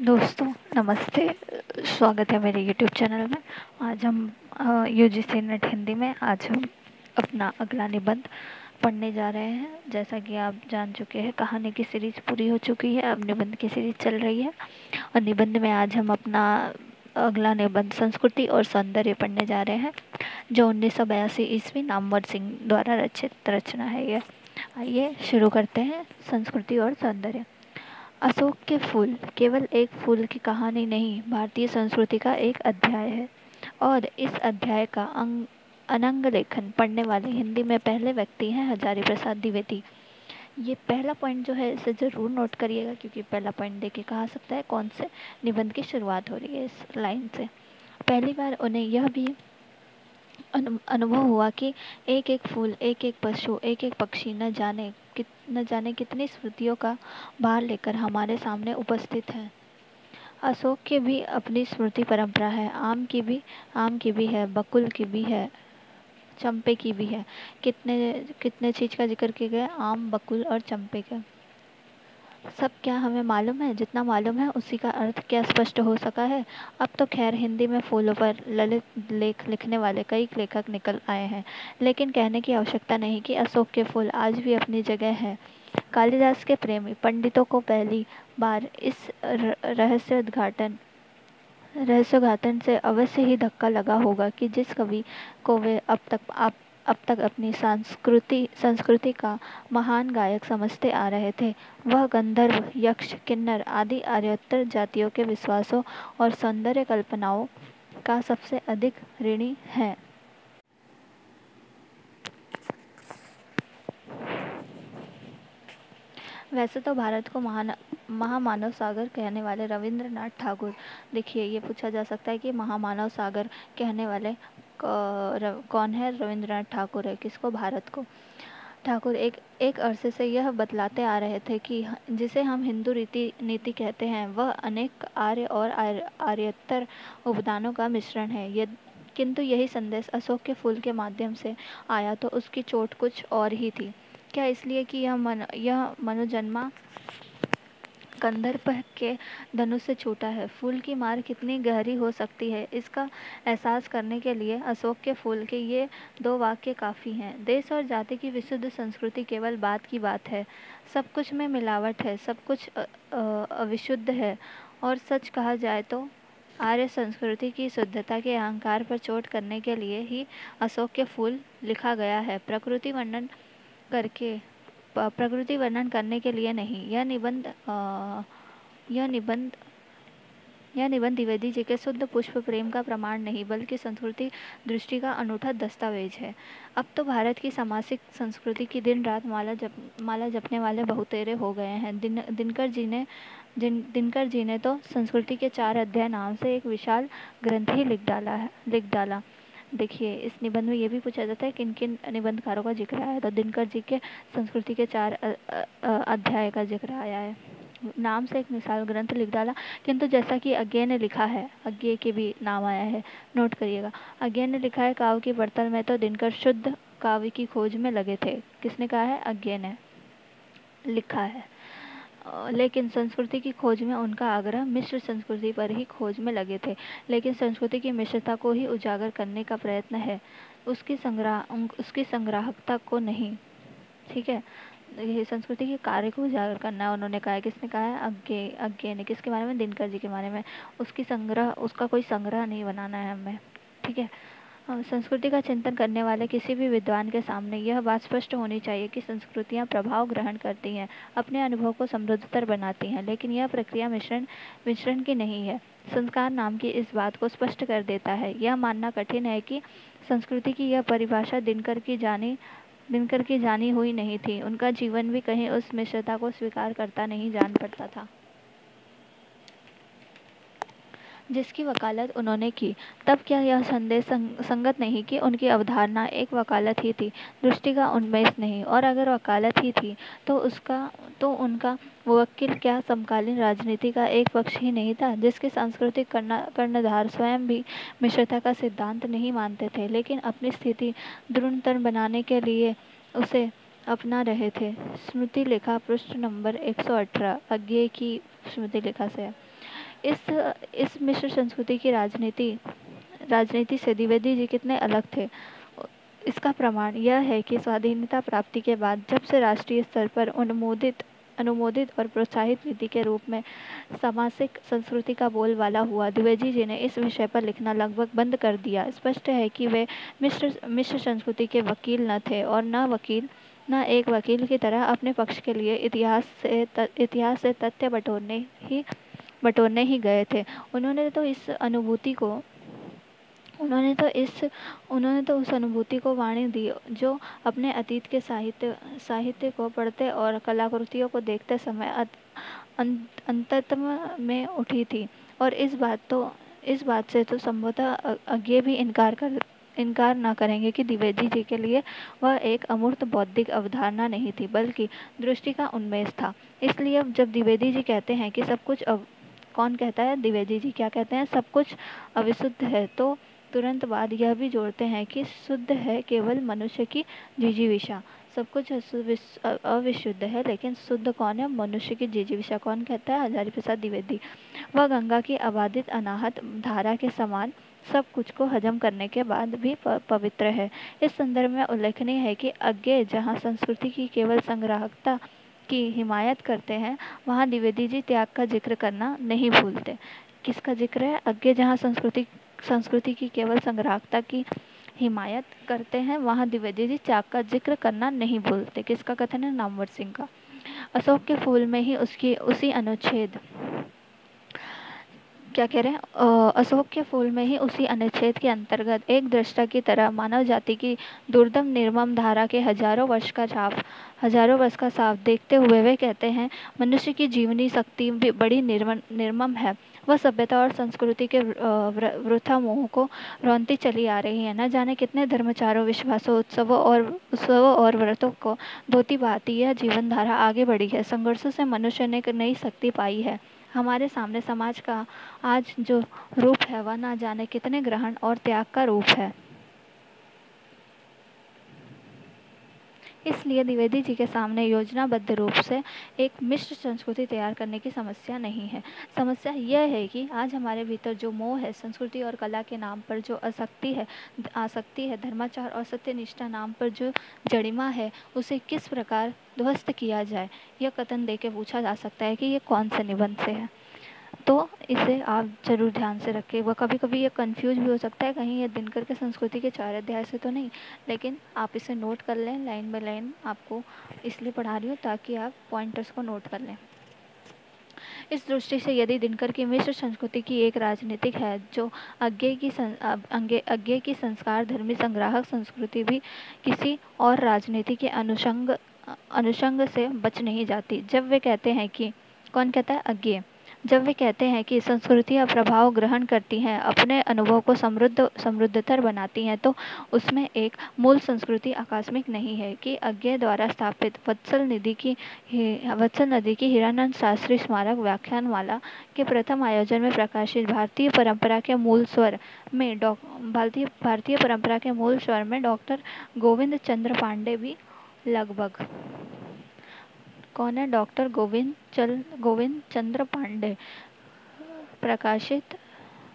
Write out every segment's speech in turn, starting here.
दोस्तों नमस्ते। स्वागत है मेरे यूट्यूब चैनल में। आज हम यूजीसी नेट हिंदी में आज हम अपना अगला निबंध पढ़ने जा रहे हैं। जैसा कि आप जान चुके हैं, कहानी की सीरीज पूरी हो चुकी है, अब निबंध की सीरीज चल रही है। और निबंध में आज हम अपना अगला निबंध संस्कृति और सौंदर्य पढ़ने जा रहे हैं, जो 1982 ईस्वी नामवर सिंह द्वारा रचित रचना है यह। आइए शुरू करते हैं। संस्कृति और सौंदर्य। अशोक के फूल केवल एक फूल की कहानी नहीं, भारतीय संस्कृति का एक अध्याय है। और इस अध्याय का अनंग लेखन पढ़ने वाले हिंदी में पहले व्यक्ति हैं हजारी प्रसाद द्विवेदी। ये पहला पॉइंट जो है इसे ज़रूर नोट करिएगा, क्योंकि पहला पॉइंट देख के कहा सकता है कौन से निबंध की शुरुआत हो रही है इस लाइन से। पहली बार उन्हें यह भी अनुभव हुआ कि एक एक फूल, एक एक पशु, एक एक पक्षी न जाने कितनी स्मृतियों का भार लेकर हमारे सामने उपस्थित हैं। अशोक की भी अपनी स्मृति परंपरा है। आम की भी है, बकुल की भी है, चंपे की भी है। कितने कितने चीज का जिक्र किया गया, आम, बकुल और चंपे का। सब क्या हमें मालूम है? जितना मालूम है उसी का अर्थ क्या स्पष्ट हो सका है? अब तो खैर हिंदी में फूलों पर ललित लेख लिखने वाले कई लेखक निकल आए हैं, लेकिन कहने की आवश्यकता नहीं कि अशोक के फूल आज भी अपनी जगह हैं। कालिदास के प्रेमी पंडितों को पहली बार इस रहस्योद्घाटन से अवश्य ही धक्का लगा होगा कि जिस कवि को वे अब तक अपनी संस्कृति का महान गायक समझते आ रहे थे, वह गंधर्व, यक्ष, किन्नर आदि आर्योत्तर जातियों के विश्वासों और सौंदर्य कल्पनाओं का सबसे अधिक ऋणी है। वैसे तो भारत को महामानव सागर कहने वाले रविंद्रनाथ ठाकुर, देखिए ये पूछा जा सकता है कि महामानव सागर कहने वाले कौन है? रविंद्रनाथ ठाकुर है। किसको? भारत को। ठाकुर एक अरसे से यह बतलाते आ रहे थे कि जिसे हम हिंदू रीति नीति कहते हैं, वह अनेक आर्य और आर्यतर उपदानों का मिश्रण है। किंतु यही संदेश अशोक के फूल के माध्यम से आया तो उसकी चोट कुछ और ही थी। क्या इसलिए कि यह मनोजन्मा कंदर्प के धनुष से छूटा है? फूल की मार कितनी गहरी हो सकती है, इसका एहसास करने के लिए अशोक के फूल के ये दो वाक्य काफ़ी हैं। देश और जाति की विशुद्ध संस्कृति केवल बात की बात है। सब कुछ में मिलावट है, सब कुछ अविशुद्ध है। और सच कहा जाए तो आर्य संस्कृति की शुद्धता के अहंकार पर चोट करने के लिए ही अशोक के फूल लिखा गया है, प्रकृति वर्णन करने के लिए नहीं। यह निबंध द्विवेदी जी के शुद्ध पुष्प प्रेम का प्रमाण नहीं, बल्कि संस्कृति दृष्टि का अनूठा दस्तावेज है। अब तो भारत की सामाजिक संस्कृति की दिन रात माला जपने वाले बहुतेरे हो गए हैं। दिनकर जी ने तो संस्कृति के 4 अध्याय नाम से एक विशाल ग्रंथ ही लिख डाला। देखिए इस निबंध में ये भी पूछा जाता है किन किन निबंधकारों का जिक्र आया, तो दिनकर जी के संस्कृति के 4 अध्याय का जिक्र आया है। नाम से एक विशाल ग्रंथ लिख डाला। किंतु जैसा कि अज्ञे ने लिखा है, अज्ञे के भी नाम आया है, नोट करिएगा। अज्ञे ने लिखा है, काव्य की बर्तन में तो दिनकर शुद्ध काव्य की खोज में लगे थे। किसने कहा है? अज्ञे ने लिखा है। लेकिन संस्कृति की खोज में उनका आग्रह मिश्र संस्कृति पर ही खोज में लगे थे। लेकिन संस्कृति की मिश्रता को ही उजागर करने का प्रयत्न है, उसकी संग्राहकता को नहीं। ठीक है, ये संस्कृति के कार्य को उजागर करना है, उन्होंने कहा है। किसने कहा है? अज्ञे ने। किसके बारे में? दिनकर जी के बारे में। उसका कोई संग्रह नहीं बनाना है हमें। ठीक है। संस्कृति का चिंतन करने वाले किसी भी विद्वान के सामने यह बात स्पष्ट होनी चाहिए कि संस्कृतियाँ प्रभाव ग्रहण करती हैं, अपने अनुभव को समृद्धतर बनाती हैं, लेकिन यह प्रक्रिया मिश्रण की नहीं है। संस्कार नाम की इस बात को स्पष्ट कर देता है। यह मानना कठिन है कि संस्कृति की यह परिभाषा दिनकर की जानी हुई नहीं थी। उनका जीवन भी कहीं उस मिश्रता को स्वीकार करता नहीं जान पड़ता था जिसकी वकालत उन्होंने की। तब क्या यह संदेश संगत नहीं कि उनकी अवधारणा एक वकालत ही थी, दृष्टि का उन्मेष नहीं? और अगर वकालत ही थी तो उनका मुवक्किल क्या समकालीन राजनीति का एक पक्ष ही नहीं था, जिसके सांस्कृतिक कर्णधार स्वयं भी मिश्रता का सिद्धांत नहीं मानते थे, लेकिन अपनी स्थिति दृढ़तर बनाने के लिए उसे अपना रहे थे? स्मृति लेखा पृष्ठ नंबर 118 अज्ञे की स्मृति लेखा से। इस मिश्र संस्कृति की राजनीति राजनीति से द्विवेदी जी कितने अलग थे, इसका प्रमाण यह है कि स्वाधीनता प्राप्ति के बाद जब से राष्ट्रीय स्तर पर अनुमोदित और प्रोत्साहित नीति के रूप में सामासिक संस्कृति का बोलबाला हुआ, द्विवेदी जी ने इस विषय पर लिखना लगभग बंद कर दिया। स्पष्ट है कि वे मिश्र संस्कृति के वकील न थे और न एक वकील की तरह अपने पक्ष के लिए इतिहास से तथ्य बटोरने ही गए थे। उन्होंने तो उस अनुभूति को वाणी दी जो अपने अतीत के साहित्य को पढ़ते और कलाकृतियों को देखते समय अंतर्तम में उठी थी। और इस बात से तो संभवतः अज्ञे भी इनकार न करेंगे कि द्विवेदी जी के लिए वह एक अमूर्त बौद्धिक अवधारणा नहीं थी, बल्कि दृष्टि का उन्मेष था। इसलिए अब जब द्विवेदी जी कहते हैं कि सब कुछ कौन कहता है? द्विवेदी जी क्या कहते हैं? सब कुछ अविशुद्ध है, तो तुरंत बाद यह भी जोड़ते हैं कि शुद्ध है केवल मनुष्य की जिजीविषा। सब कुछ अविशुद्ध है, लेकिन शुद्ध कौन है? मनुष्य की जिजीविषा। कौन कहता है? हजारी प्रसाद द्विवेदी। वह गंगा की अबाधित अनाहत धारा के समान सब कुछ को हजम करने के बाद भी पवित्र है। इस संदर्भ में उल्लेखनीय है कि अज्ञेय जहाँ संस्कृति की केवल संग्राहकता की हिमायत करते हैं, वहाँ द्विवेदी जी त्याग का जिक्र करना नहीं भूलते। किसका जिक्र है? अज्ञेय जहाँ संस्कृति की केवल संग्राहकता की हिमायत करते हैं, वहाँ द्विवेदी जी त्याग का जिक्र करना नहीं भूलते। किसका कथन है? नामवर सिंह का। अशोक के फूल में ही उसी अनुच्छेद क्या कह रहे हैं? अशोक के फूल में ही उसी अनुच्छेद के अंतर्गत एक दृष्टा की तरह मानव जाति की दुर्दम निर्मम धारा के हजारों वर्ष का साफ देखते हुए वे कहते हैं, मनुष्य की जीवनी शक्ति बड़ी निर्मम है। वह सभ्यता और संस्कृति के वृथा मोह को रौंदती चली आ रही है। न जाने कितने धर्माचारों, विश्वासों, उत्सवों और व्रतों को धोती बहाती यह जीवन धारा आगे बढ़ी है। संघर्षों से मनुष्य ने एक नई शक्ति पाई है। हमारे सामने समाज का आज जो रूप है वह न जाने कितने ग्रहण और त्याग का रूप है। इसलिए द्विवेदी जी के सामने योजनाबद्ध रूप से एक मिश्र संस्कृति तैयार करने की समस्या नहीं है। समस्या यह है कि आज हमारे भीतर जो मोह है, संस्कृति और कला के नाम पर जो आसक्ति है, धर्माचार और सत्यनिष्ठा नाम पर जो जड़िमा है, उसे किस प्रकार ध्वस्त किया जाए, यह कथन दे के पूछा जा सकता है कि ये कौन से निबंध से है। तो इसे आप ज़रूर ध्यान से रखें। वह कभी कभी ये कंफ्यूज भी हो सकता है, कहीं ये दिनकर के संस्कृति के 4 अध्याय से तो नहीं, लेकिन आप इसे नोट कर लें। लाइन बाय लाइन आपको इसलिए पढ़ा रही हूँ ताकि आप पॉइंटर्स को नोट कर लें। इस दृष्टि से यदि दिनकर की मिश्र संस्कृति की एक राजनीतिक है जो अज्ञेय की संस्कार धर्मी संग्राहक संस्कृति भी किसी और राजनीति के अनुषंग से बच नहीं जाती। जब वे कहते हैं कि कौन कहता है? अज्ञेय। जब वे कहते हैं कि संस्कृतियाँ प्रभाव ग्रहण करती हैं, अपने अनुभव को समृद्धतर बनाती हैं, तो उसमें एक मूल संस्कृति आकस्मिक नहीं है कि अज्ञेय द्वारा स्थापित वत्सल नदी की हीरानंद शास्त्री स्मारक व्याख्यानमाला के प्रथम आयोजन में प्रकाशित भारतीय परंपरा के मूल स्वर में डॉक्टर गोविंद चंद्र पांडे भी लगभग कौन है? डॉक्टर गोविंद चंद्र पांडे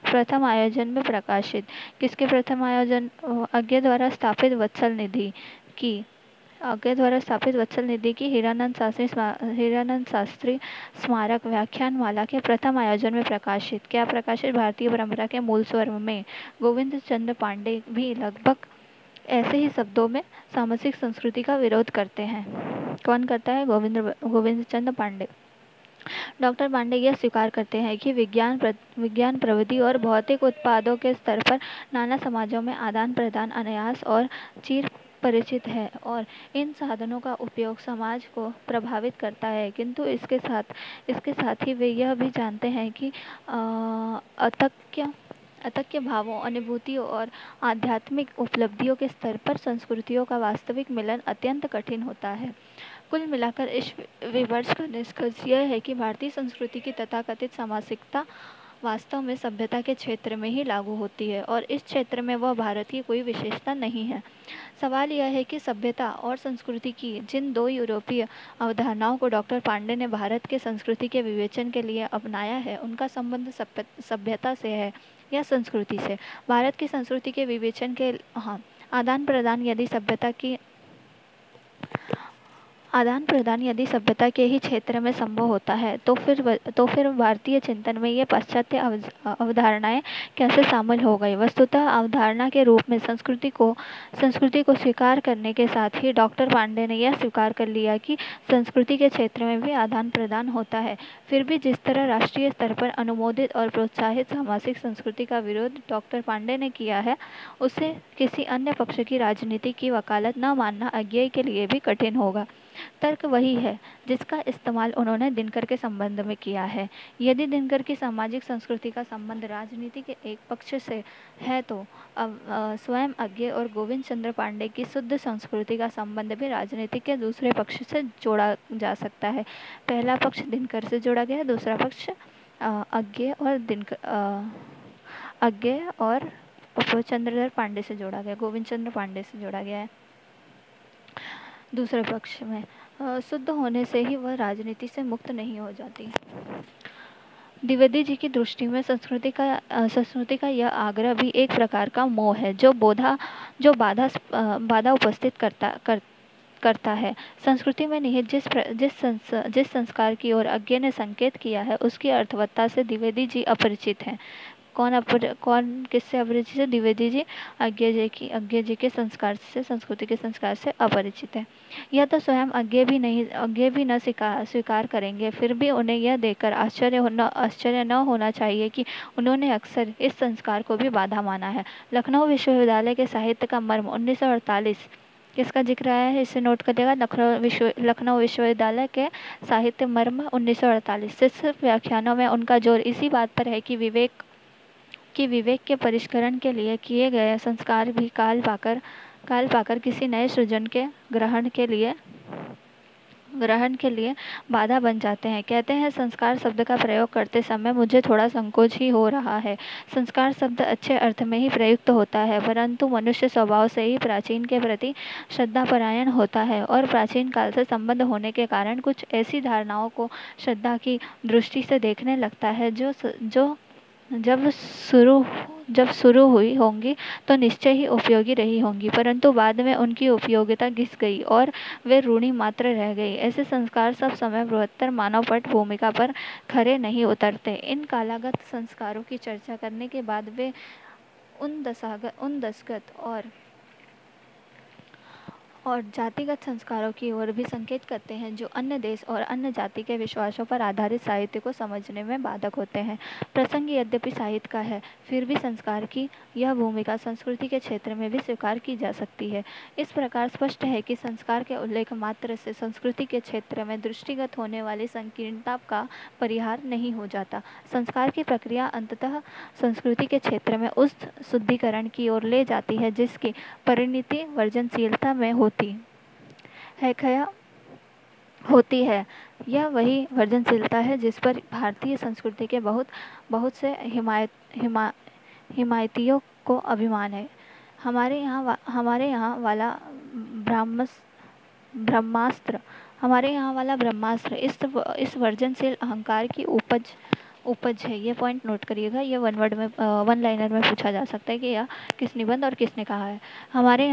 प्रथम आयोजन में प्रकाशित। किसके प्रथम आयोजन? अज्ञेय द्वारा स्थापित वत्सल निधि की हीरानंद शास्त्री स्मारक व्याख्यानमाला के प्रथम आयोजन में प्रकाशित। क्या प्रकाशित? भारतीय परंपरा के मूल स्वर में। गोविंद चंद्र पांडे भी लगभग ऐसे ही शब्दों में सामाजिक संस्कृति का विरोध करते हैं। कौन करता है? गोविंद चंद्र पांडे। डॉक्टर पांडे यह स्वीकार करते हैं कि विज्ञान प्रविधि और भौतिक उत्पादों के स्तर पर नाना समाजों में आदान प्रदान अनायास और चिर परिचित है और इन साधनों का उपयोग समाज को प्रभावित करता है, किंतु इसके साथ ही वे यह भी जानते हैं कि अतक्य भावों, अनुभूतियों और आध्यात्मिक उपलब्धियों के स्तर पर संस्कृतियों का वास्तविक मिलन अत्यंत कठिन होता है। कुल मिलाकर इस विमर्श का निष्कर्ष यह है कि भारतीय संस्कृति की तथाकथित सामासिकता वास्तव में सभ्यता के क्षेत्र में ही लागू होती है और इस क्षेत्र में वह भारत की कोई विशेषता नहीं है। सवाल यह है कि सभ्यता और संस्कृति की जिन दो यूरोपीय अवधारणाओं को डॉक्टर पांडे ने भारत के संस्कृति के विवेचन के लिए अपनाया है, उनका संबंध सभ्यता से है या संस्कृति से। भारत की संस्कृति के विवेचन के आदान प्रदान यदि सभ्यता की आदान प्रदान यदि सभ्यता के ही क्षेत्र में संभव होता है तो फिर भारतीय चिंतन में ये पाश्चात्य अवधारणाएं कैसे शामिल हो गई। वस्तुतः अवधारणा के रूप में संस्कृति को स्वीकार करने के साथ ही डॉक्टर पांडे ने यह स्वीकार कर लिया कि संस्कृति के क्षेत्र में भी आदान प्रदान होता है। फिर भी जिस तरह राष्ट्रीय स्तर पर अनुमोदित और प्रोत्साहित सामाजिक संस्कृति का विरोध डॉक्टर पांडे ने किया है, उसे किसी अन्य पक्ष की राजनीति की वकालत न मानना अज्ञेय के लिए भी कठिन होगा। तर्क वही है जिसका इस्तेमाल उन्होंने दिनकर के संबंध में किया है। यदि दिनकर की सामाजिक संस्कृति का संबंध राजनीति के एक पक्ष से है तो स्वयं अज्ञेय और गोविंद चंद्र पांडे की शुद्ध संस्कृति का संबंध भी राजनीति के दूसरे पक्ष से जोड़ा जा सकता है। पहला पक्ष दिनकर से जोड़ा गया है, दूसरा पक्ष अज्ञेय और चंद्रधर पांडे से जोड़ा गया, गोविंद चंद्र पांडे से जोड़ा गया है। दूसरे पक्ष में शुद्ध होने से ही वह राजनीति से मुक्त नहीं हो जाती। द्विवेदी जी की दृष्टि में संस्कृति का यह आग्रह भी एक प्रकार का मोह है जो बाधा उपस्थित करता है। संस्कृति में निहित जिस संस्कार की ओर अज्ञेय ने संकेत किया है उसकी अर्थवत्ता से द्विवेदी जी अपरिचित हैं। कौन किससे अपरिचित है? द्विवेदी जी अज्ञेय जी के संस्कार से, संस्कृति के संस्कार से अपरिचित है। यह तो स्वयं अज्ञेय भी न स्वीकार करेंगे। फिर भी उन्हें यह देखकर आश्चर्य न होना चाहिए कि उन्होंने अक्सर इस संस्कार को भी बाधा माना है। लखनऊ विश्वविद्यालय के साहित्य का मर्म 1948 किसका जिक्र आया है, इसे नोट करिएगा। लखनऊ विश्वविद्यालय के साहित्य मर्म 1948 से सिर्फ व्याख्यानों में उनका जोर इसी बात पर है कि विवेक के परिष्करण के लिए किए गए संस्कार भी काल पाकर किसी नए सृजन के ग्रहण के लिए बाधा बन जाते हैं। कहते हैं संस्कार शब्द का प्रयोग करते समय मुझे थोड़ा संकोच ही हो रहा है। संस्कार शब्द अच्छे अर्थ में ही प्रयुक्त होता है, परंतु मनुष्य स्वभाव से ही प्राचीन के प्रति श्रद्धापरायण होता है और प्राचीन काल से संबंध होने के कारण कुछ ऐसी धारणाओं को श्रद्धा की दृष्टि से देखने लगता है जो जब शुरू हुई होंगी तो निश्चय ही उपयोगी रही होंगी, परंतु बाद में उनकी उपयोगिता घिस गई और वे रूढ़ि मात्र रह गई। ऐसे संस्कार सब समय बृहत्तर मानवपट भूमिका पर खरे नहीं उतरते। इन कालागत संस्कारों की चर्चा करने के बाद वे उन दशगत और जातिगत संस्कारों की ओर भी संकेत करते हैं जो अन्य देश और अन्य जाति के विश्वासों पर आधारित साहित्य को समझने में बाधक होते हैं। प्रसंग यद्यपि साहित्य का है, फिर भी संस्कार की यह भूमिका संस्कृति के क्षेत्र में भी स्वीकार की जा सकती है। इस प्रकार स्पष्ट है कि संस्कार के उल्लेख मात्र से संस्कृति के क्षेत्र में दृष्टिगत होने वाली संकीर्णता का परिहार नहीं हो जाता। संस्कार की प्रक्रिया अंततः संस्कृति के क्षेत्र में उस शुद्धिकरण की ओर ले जाती है जिसकी परिणति वर्जनशीलता में होती है। यह वही वर्जनशीलता है जिस पर भारतीय संस्कृति के बहुत से हिमायतियों को अभिमान है। हमारे यहाँ वाला ब्रह्मास्त्र इस वर्जनशील अहंकार की उपज है। ये पॉइंट नोट करिएगा। ये वन लाइनर में पूछा जा सकता है कि यह किस निबंध और किसने कहा है। हमारे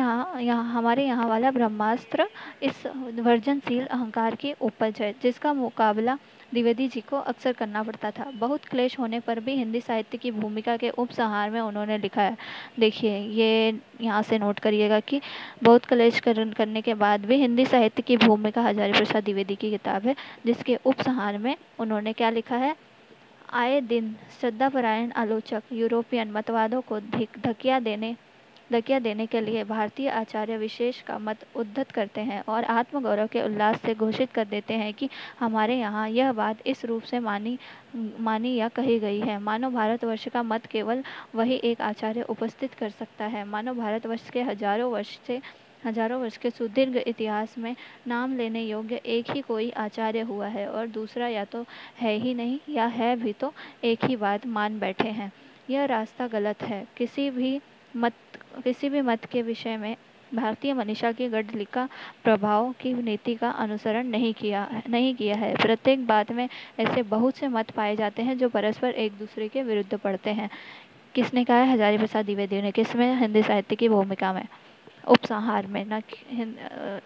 यहाँ वाला ब्रह्मास्त्र इस वर्जनशील अहंकार की उपज है जिसका मुकाबला द्विवेदी जी को अक्सर करना पड़ता था। बहुत क्लेश होने पर भी हिंदी साहित्य की भूमिका के उपसंहार में उन्होंने लिखा है। देखिए, ये यहाँ से नोट करिएगा कि बहुत क्लेश करने के बाद भी हिंदी साहित्य की भूमिका हजारी प्रसाद द्विवेदी की किताब है, जिसके उपसंहार में उन्होंने क्या लिखा है। आए दिन श्रद्धापरायण आलोचक यूरोपियन मतवादों को धकिया देने के लिए भारतीय आचार्य विशेष का मत उद्धत करते हैं और आत्मगौरव के उल्लास से घोषित कर देते हैं कि हमारे यहाँ यह बात इस रूप से मानी या कही गई है, मानो भारतवर्ष का मत केवल वही एक आचार्य उपस्थित कर सकता है, मानो भारतवर्ष के हजारों वर्ष से हजारों वर्ष के सुदीर्घ इतिहास में नाम लेने योग्य एक ही कोई आचार्य हुआ है और दूसरा या तो है ही नहीं या है भी तो एक ही बात मान बैठे हैं। यह रास्ता गलत है। किसी भी मत के विषय में भारतीय मनीषा की गढ़लिखा प्रभाव की नीति का अनुसरण नहीं किया है। प्रत्येक बात में ऐसे बहुत से मत पाए जाते हैं जो परस्पर एक दूसरे के विरुद्ध पड़ते हैं। किसने कहा है? हजारी प्रसाद द्विवेदी ने। किसमें? हिंदी साहित्य की भूमिका में, उपसंहार में, न कि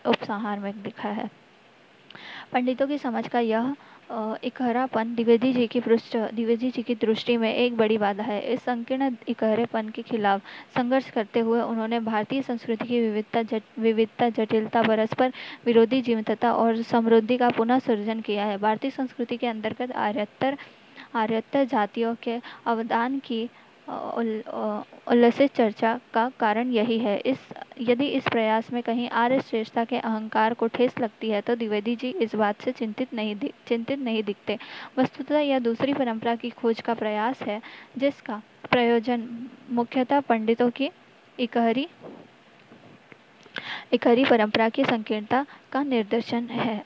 उपसंहार में लिखा है। पंडितों की समझ का यह इकहरापन द्विवेदी जी की दृष्टि में एक बड़ी बाधा है। इस संकीर्ण इकहरेपन के खिलाफ संघर्ष करते हुए उन्होंने भारतीय संस्कृति की विविधता, जटिलता, परस्पर विरोधी जीवंतता और समृद्धि का पुनः सृजन किया है। भारतीय संस्कृति के अंतर्गत आर्यतर जातियों के अवदान की उल्लसित चर्चा का कारण यही है। यदि इस प्रयास में कहीं आर्य श्रेष्ठता के अहंकार को ठेस लगती है तो द्विवेदी जी इस बात से चिंतित नहीं दिखते। वस्तुतः यह दूसरी परंपरा की खोज का प्रयास है जिसका प्रयोजन मुख्यतः पंडितों की इकहरी परंपरा की संकीर्णता का निर्देशन है।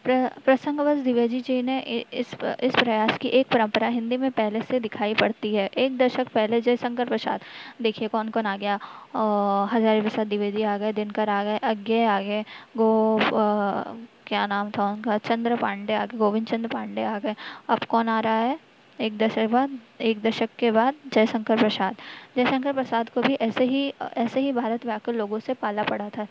प्रसंगवश द्विवेदी जी ने इस प्रयास की एक परंपरा हिंदी में पहले से दिखाई पड़ती है। एक दशक पहले जयशंकर प्रसाद, देखिए कौन कौन आ गया, हजारी प्रसाद द्विवेदी आ गए, दिनकर आ गए, अज्ञे आ गए, क्या नाम था उनका, चंद्र पांडे आ गए, गोविंद चंद्र पांडे आ गए। अब कौन आ रहा है? एक दशक के बाद जयशंकर प्रसाद को भी ऐसे ही भारत व्याकुल लोगों से पाला पड़ा था,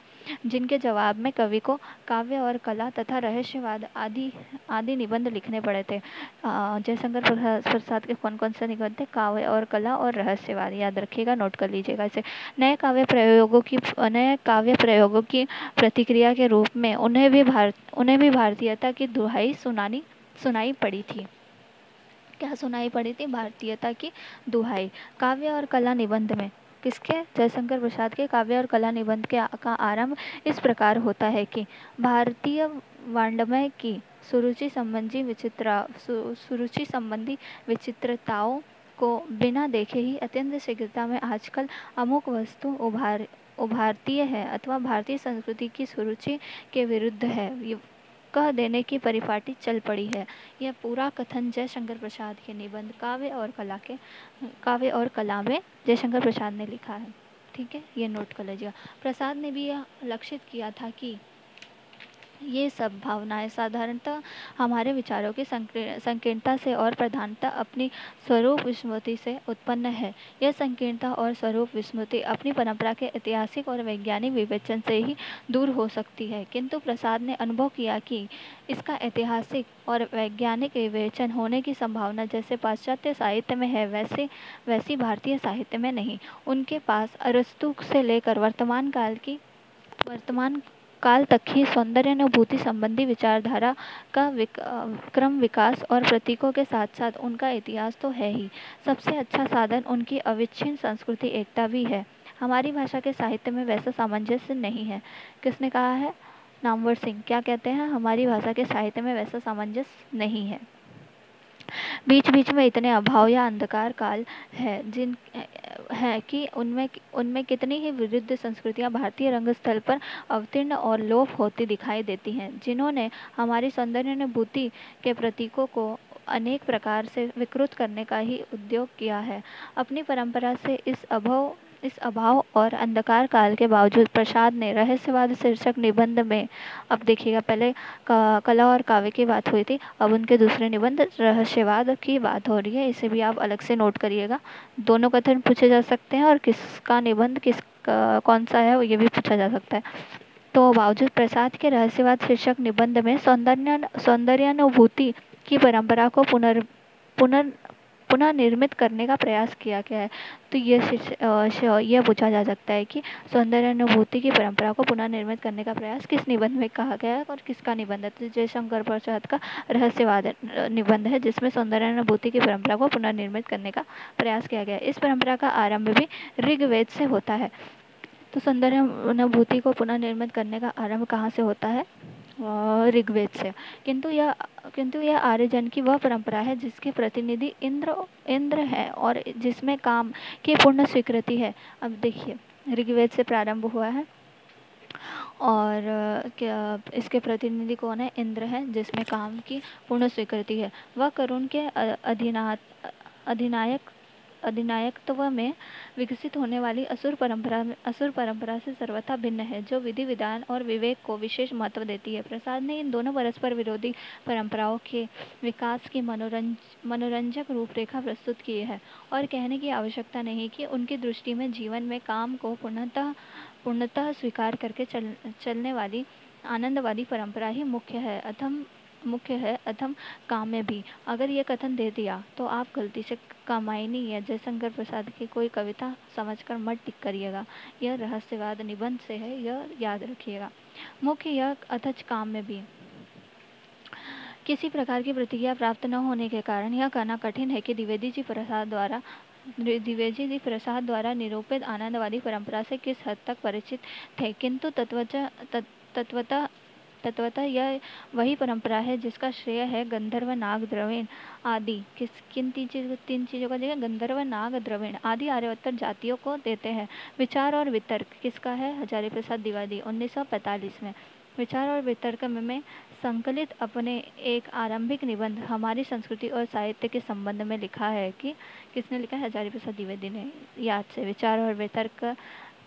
जिनके जवाब में कवि को काव्य और कला तथा रहस्यवाद आदि निबंध लिखने पड़े थे। जयशंकर प्रसाद के कौन कौन से निबंध थे? काव्य और कला और रहस्यवाद। याद रखिएगा, नोट कर लीजिएगा इसे। नए काव्य प्रयोगों की प्रतिक्रिया के रूप में उन्हें भी भारतीयता की दुहाई सुनाई पड़ी थी। क्या सुनाई पड़ी थी? भारतीयता की दुहाई। काव्य और कला निबंध में किसके? जयशंकर प्रसाद के काव्य और कला निबंध का आरंभ इस प्रकार होता है कि भारतीय वाङ्मय की सुरुचि संबंधी विचित्रताओं को बिना देखे ही अत्यंत शीघ्रता में आजकल अमुक वस्तु उभारती है अथवा भारतीय संस्कृति की सुरुचि के विरुद्ध है, कह देने की परिपाटी चल पड़ी है। यह पूरा कथन जयशंकर प्रसाद के निबंध काव्य और कला में जयशंकर प्रसाद ने लिखा है। ठीक है, ये नोट कर लीजिएगा। प्रसाद ने भी यह लक्षित किया था कि ये सब भावनाएं साधारणतः हमारे विचारों की संकीर्णता से और प्रधानता अपनी स्वरूप विस्मृति से उत्पन्न है। यह संकीर्णता और स्वरूप विस्मृति अपनी परंपरा के ऐतिहासिक और वैज्ञानिक विवेचन से ही दूर हो सकती है, किंतु प्रसाद ने अनुभव किया कि इसका ऐतिहासिक और वैज्ञानिक विवेचन होने की संभावना जैसे पाश्चात्य साहित्य में है वैसी भारतीय साहित्य में नहीं। उनके पास अरस्तु से लेकर वर्तमान काल तक ही सौंदर्यानुभूति संबंधी विचारधारा का क्रम विकास और प्रतीकों के साथ साथ उनका इतिहास तो है ही। सबसे अच्छा साधन उनकी अविच्छिन्न संस्कृति एकता भी है। हमारी भाषा के साहित्य में वैसा सामंजस्य नहीं है। किसने कहा है? नामवर सिंह। क्या कहते हैं? हमारी भाषा के साहित्य में वैसा सामंजस्य नहीं है। बीच बीच में इतने अभाव या अंधकार काल है कि उनमें कितनी ही विरुद्ध संस्कृतियां भारतीय रंगस्थल पर अवतीर्ण और लोप होती दिखाई देती हैं, जिन्होंने हमारी सौंदर्यानुभूति के प्रतीकों को अनेक प्रकार से विकृत करने का ही उद्योग किया है। अपनी परंपरा से इस अभाव और अंधकार काल के बावजूद प्रसाद ने रहस्यवाद शीर्षक निबंध में, अब देखिएगा, पहले कला और काव्य की बात हुई थी, अब उनके दूसरे निबंध रहस्यवाद की बात हो रही है। इसे भी आप अलग से नोट करिएगा। दोनों कथन पूछे जा सकते हैं और किसका निबंध कौन सा है ये भी पूछा जा सकता है। तो बावजूद प्रसाद के रहस्यवाद शीर्षक निबंध में सौंदर्यानुभूति की परंपरा को पुनः निर्मित करने का प्रयास किया गया है। तो ये पूछा जा सकता है कि सौंदर्यानुभूति की परंपरा को पुनः निर्मित करने का प्रयास किस निबंध में कहा गया है और किसका निबंध है? तो जयशंकर प्रसाद का रहस्यवाद निबंध है, जिसमें सौंदर्यानुभूति की परंपरा को पुनः निर्मित करने का प्रयास किया गया है। इस परंपरा का आरंभ भी ऋग्वेद से होता है। तो सौंदर्यानुभूति को पुनः निर्मित करने का आरंभ कहाँ से होता है? ऋग्वेद से। किंतु यह आर्यजन की वह परंपरा है जिसके प्रतिनिधि इंद्र है और जिसमें काम की पूर्ण स्वीकृति है। अब देखिए, ऋग्वेद से प्रारंभ हुआ है। और क्या इसके प्रतिनिधि कौन है? इंद्र है, जिसमें काम की पूर्ण स्वीकृति है। वह करुण के अधिनायक अधिनायकत्व में विकसित होने वाली असुर परंपरा से सर्वथा भिन्न है, जो विधि विधान और विवेक को विशेष महत्व देती है। प्रसाद ने इन दोनों परस्पर विरोधी परंपराओं के विकास की मनोरंजक रूपरेखा प्रस्तुत की है, और कहने की आवश्यकता नहीं कि उनकी दृष्टि में जीवन में काम को पूर्णतः स्वीकार करके चलने वाली आनंदवादी परंपरा ही मुख्य है, अथम काम्य भी। अगर ये कथन दे दिया तो आप गलती से कामायनी या जयशंकर प्रसाद की कोई कविता समझकर मत टिक करिएगा। यह रहस्यवाद निबंध से है, यह याद रखिएगा। मुख्य यह अथच काम्य भी। किसी प्रकार की प्रतिक्रिया प्राप्त न होने के कारण यह कहना कठिन है कि द्विवेदी जी प्रसाद द्वारा निरूपित आनंदवादी परंपरा से किस हद तक परिचित थे, किंतु तत्वतः यह वही परंपरा है जिसका श्रेय है गंधर्व, नाग, द्रविड़ आदि किन तीन चीजों का जगह गंधर्व, नाग, द्रविड़ आदि आर्योत्तर जातियों को देते हैं। विचार और वितर्क किसका है? हजारी प्रसाद द्विवेदी 1945 में। विचार और वितर्क में संकलित अपने एक आरंभिक निबंध हमारी संस्कृति और साहित्य के संबंध में लिखा है कि किसने लिखा है? हजारी प्रसाद द्विवेदी ने। याद से विचार और वितर्क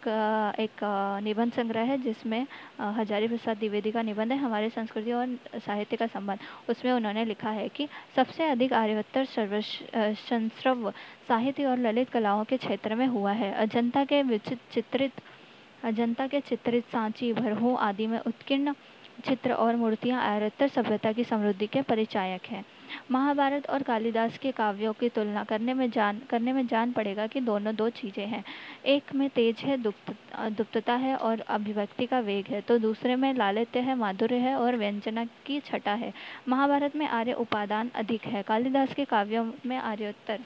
का एक निबंध संग्रह है, जिसमें हजारी प्रसाद द्विवेदी का निबंध है हमारी संस्कृति और साहित्य का संबंध। उसमें उन्होंने लिखा है कि सबसे अधिक आर्योत्तर संस्रव साहित्य और ललित कलाओं के क्षेत्र में हुआ है। अजंता के चित्रित सांची, भरहू आदि में उत्कीर्ण चित्र और मूर्तियां आर्योत्तर सभ्यता की समृद्धि के परिचायक हैं। महाभारत और कालिदास के काव्यों की तुलना करने में जान पड़ेगा कि दोनों दो चीजें हैं। एक में तेज है, दुप्तता है और अभिव्यक्ति का वेग है, तो दूसरे में लालित्य है, माधुर्य है और व्यंजना की छटा है। महाभारत में आर्य उपादान अधिक है, कालिदास के काव्यों में आर्योत्तर।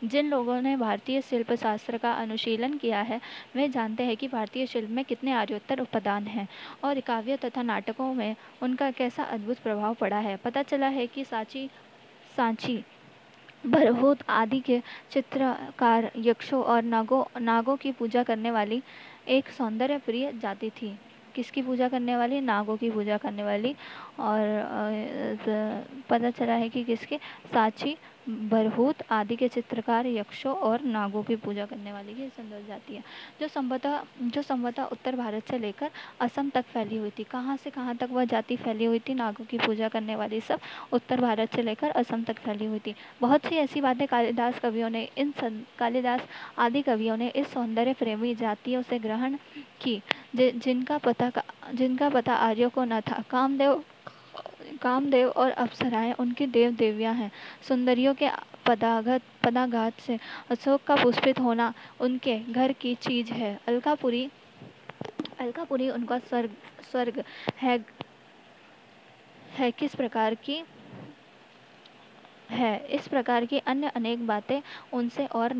जिन लोगों ने भारतीय शिल्प शास्त्र का अनुशीलन किया है वे जानते हैं कि भारतीय शिल्प में कितने आर्योत्तर उपादान हैं और काव्य तथा नाटकों में उनका कैसा अद्भुत प्रभाव पड़ा है। पता चला है कि सांची, भरहूत आदि के चित्रकार यक्षों और नागों की पूजा करने वाली एक सौंदर्य प्रिय जाति थी। किसकी पूजा करने वाली? नागों की पूजा करने वाली। और पता चला है कि किसके? सांची, भरहूत आदि के चित्रकार यक्षों और नागों की पूजा करने वाली की सुंदर जाति है, जो संभवतः उत्तर भारत से लेकर असम तक फैली हुई थी। कहाँ से कहाँ तक वह जाति फैली हुई थी? नागों की पूजा करने वाली सब उत्तर भारत से लेकर असम तक फैली हुई थी। बहुत सी ऐसी बातें कालिदास आदि कवियों ने इस सौंदर्य प्रेमी जातियों से ग्रहण की जिनका पता आर्यों को न था। कामदेव और अप्सराएं उनकी देव देवियां हैं। सुंदरियों के पदाघात से अशोक का पुष्पित होना उनके घर की चीज है। अलकापुरी उनका स्वर्ग है किस प्रकार की है। इस प्रकार की अन्य अनेक बातें उनसे और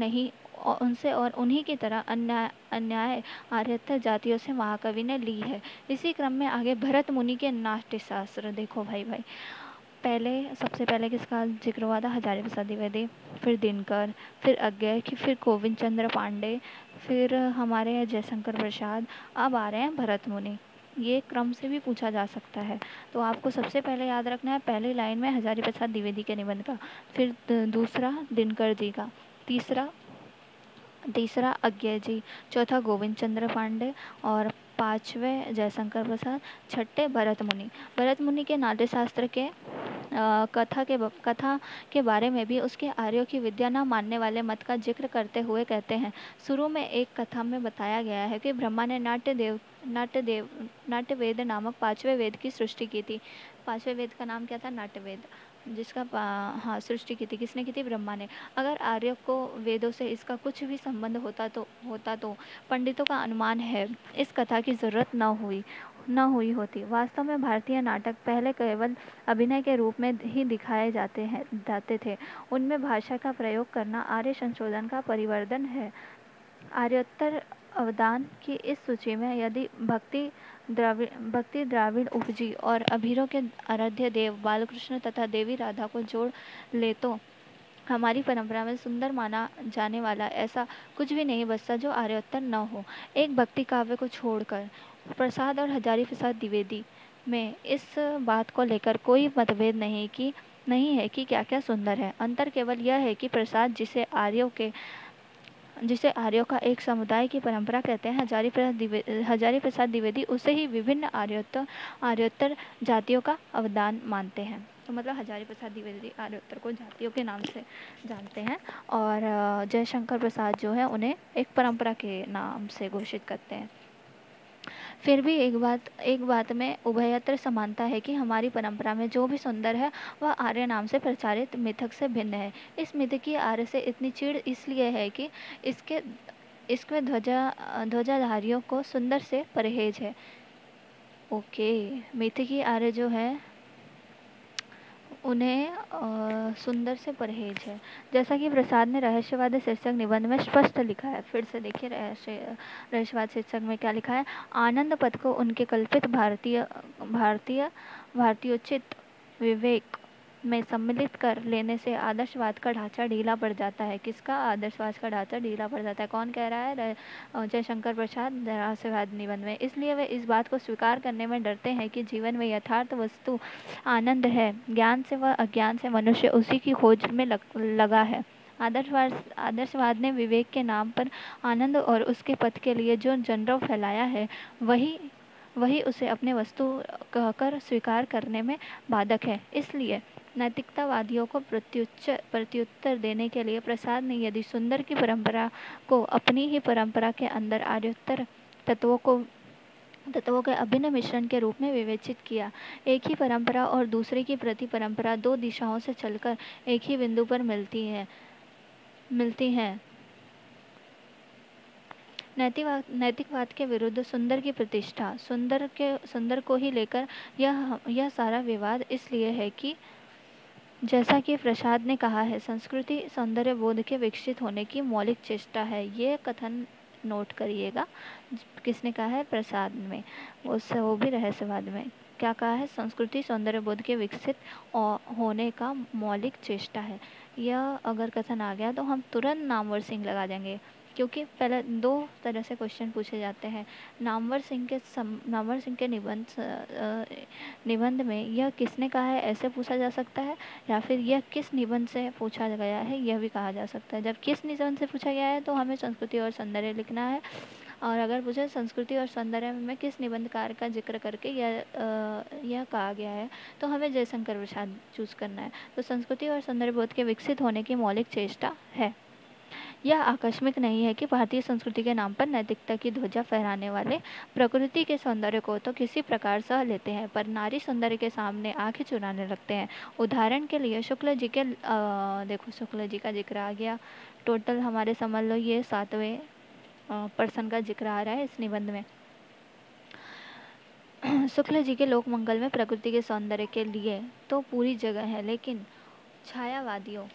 उन्हीं की तरह अन्याय आर्योत्तर जातियों से महाकवि ने ली है। इसी क्रम में आगे भरत मुनि के नाट्य शास्त्र देखो भाई। सबसे पहले किसका जिक्र हुआ था? हजारी प्रसाद द्विवेदी, फिर दिनकर, फिर अज्ञय, फिर गोविंद चंद्र पांडे, फिर हमारे जयशंकर प्रसाद, अब आ रहे हैं भरत मुनि। ये क्रम से भी पूछा जा सकता है, तो आपको सबसे पहले याद रखना है पहली लाइन में हजारी प्रसाद द्विवेदी के निबंध का, फिर दूसरा दिनकर जी का, तीसरा अज्ञय जी, चौथा गोविंद चंद्र पांडे और पांचवें जयशंकर प्रसाद, छठे भरत मुनि के नाट्य शास्त्र के कथा के बारे में भी उसके आर्यों की विद्या न मानने वाले मत का जिक्र करते हुए कहते हैं। शुरू में एक कथा में बताया गया है कि ब्रह्मा ने नाट्य वेद नामक पांचवें वेद की सृष्टि की थी। पांचवें वेद का नाम क्या था? नाट्य वेद, जिसका सृष्टि की थी। किसने की थी? ब्रह्मा ने। अगर आर्यों को वेदों से इसका कुछ भी संबंध होता तो पंडितों का अनुमान है इस कथा की जरूरत न हुई होती। वास्तव में भारतीय नाटक पहले केवल अभिनय के रूप में ही दिखाए जाते थे। उनमें भाषा का प्रयोग करना आर्य संशोधन का परिवर्तन है। आर्योत्तर अवदान की इस सूची में यदि भक्ति द्राविड़ उपजी और अभीरों के आराध्य देव बालकृष्ण तथा देवी राधा को जोड़ ले तो हमारी परंपरा में सुंदर माना जाने वाला ऐसा कुछ भी नहीं बचता जो आर्योत्तर न हो। एक भक्ति काव्य को छोड़कर प्रसाद और हजारी प्रसाद द्विवेदी में इस बात को लेकर कोई मतभेद नहीं है कि क्या क्या सुंदर है। अंतर केवल यह है कि प्रसाद जिसे आर्यों का एक समुदाय की परंपरा कहते हैं, हजारी प्रसाद द्विवेदी उसे ही विभिन्न आर्योत्तर जातियों का अवदान मानते हैं। तो मतलब हजारी प्रसाद द्विवेदी आर्योत्तर को जातियों के नाम से जानते हैं, और जयशंकर प्रसाद जो है उन्हें एक परंपरा के नाम से घोषित करते हैं। फिर भी एक बात में उभयत्र समानता है कि हमारी परंपरा में जो भी सुंदर है वह आर्य नाम से प्रचारित मिथक से भिन्न है। इस मिथक की आर्य से इतनी चिढ़ इसलिए है कि इसके इसमें ध्वजाधारियों को सुंदर से परहेज है। ओके, मिथकी आर्य जो है उन्हें सुंदर से परहेज है। जैसा कि प्रसाद ने रहस्यवाद शीर्षक निबंध में स्पष्ट लिखा है। फिर से देखिए रहस्यवाद शीर्षक में क्या लिखा है। आनंद पद को उनके कल्पित भारतीयोचित विवेक में सम्मिलित कर लेने से आदर्शवाद का ढांचा ढीला पड़ जाता है। किसका आदर्शवाद का ढांचा ढीला पड़ जाता है? कौन कह रहा है? जयशंकर प्रसाद रहस्यवाद निबंध में। इसलिए वे इस बात को स्वीकार करने में डरते हैं कि जीवन में यथार्थ वस्तु आनंद है। ज्ञान से व अज्ञान से मनुष्य उसी की खोज में लगा है। आदर्शवाद ने विवेक के नाम पर आनंद और उसके पथ के लिए जो जनरव फैलाया है वही उसे अपने वस्तु कहकर स्वीकार करने में बाधक है। इसलिए नैतिकतावादियों को प्रत्युत्तर देने के लिए प्रसाद ने यदि सुंदर की परंपरा को अपनी ही परंपरा के अंदर आर्योत्तर तत्वों के अभिन्न मिश्रण के रूप में विवेचित किया। एक ही परंपरा और दूसरे की प्रति परंपरा दो दिशाओं से चलकर एक ही बिंदु पर मिलती हैं। नैतिकवाद के विरुद्ध सुंदर की प्रतिष्ठा, सुंदर को ही लेकर यह सारा विवाद इसलिए है कि जैसा कि प्रसाद ने कहा है, संस्कृति सौंदर्य बोध के विकसित होने की मौलिक चेष्टा है। ये कथन नोट करिएगा। किसने कहा है? प्रसाद में। वो भी रहस्यवाद में क्या कहा है? संस्कृति सौंदर्य बोध के विकसित होने का मौलिक चेष्टा है। यह अगर कथन आ गया तो हम तुरंत नामवर सिंह लगा देंगे, क्योंकि पहले दो तरह से क्वेश्चन पूछे जाते हैं। नामवर सिंह के निबंध में यह किसने कहा है ऐसे पूछा जा सकता है, या फिर यह किस निबंध से पूछा गया है यह भी कहा जा सकता है। जब किस निबंध से पूछा गया है तो हमें संस्कृति और सौंदर्य लिखना है, और अगर पूछे संस्कृति और सौंदर्य में किस निबंधकार का जिक्र करके यह कहा गया है तो हमें जयशंकर प्रसाद चूज करना है। तो संस्कृति और सौंदर्य बोध के विकसित होने की मौलिक चेष्टा है। यह आकस्मिक नहीं है कि भारतीय संस्कृति के नाम पर नैतिकता की ध्वजा फहराने वाले प्रकृति के सौंदर्य को तो किसी प्रकार सह लेते हैं, पर नारी सौंदर्य के सामने आंखें चुराने लगते हैं। उदाहरण के लिए शुक्ल जी का जिक्र आ गया। टोटल हमारे समझ लो ये 7वें पर्सन का जिक्र आ रहा है इस निबंध में। शुक्ल जी के लोक मंगल में प्रकृति के सौंदर्य के लिए तो पूरी जगह है, लेकिन छायावादियों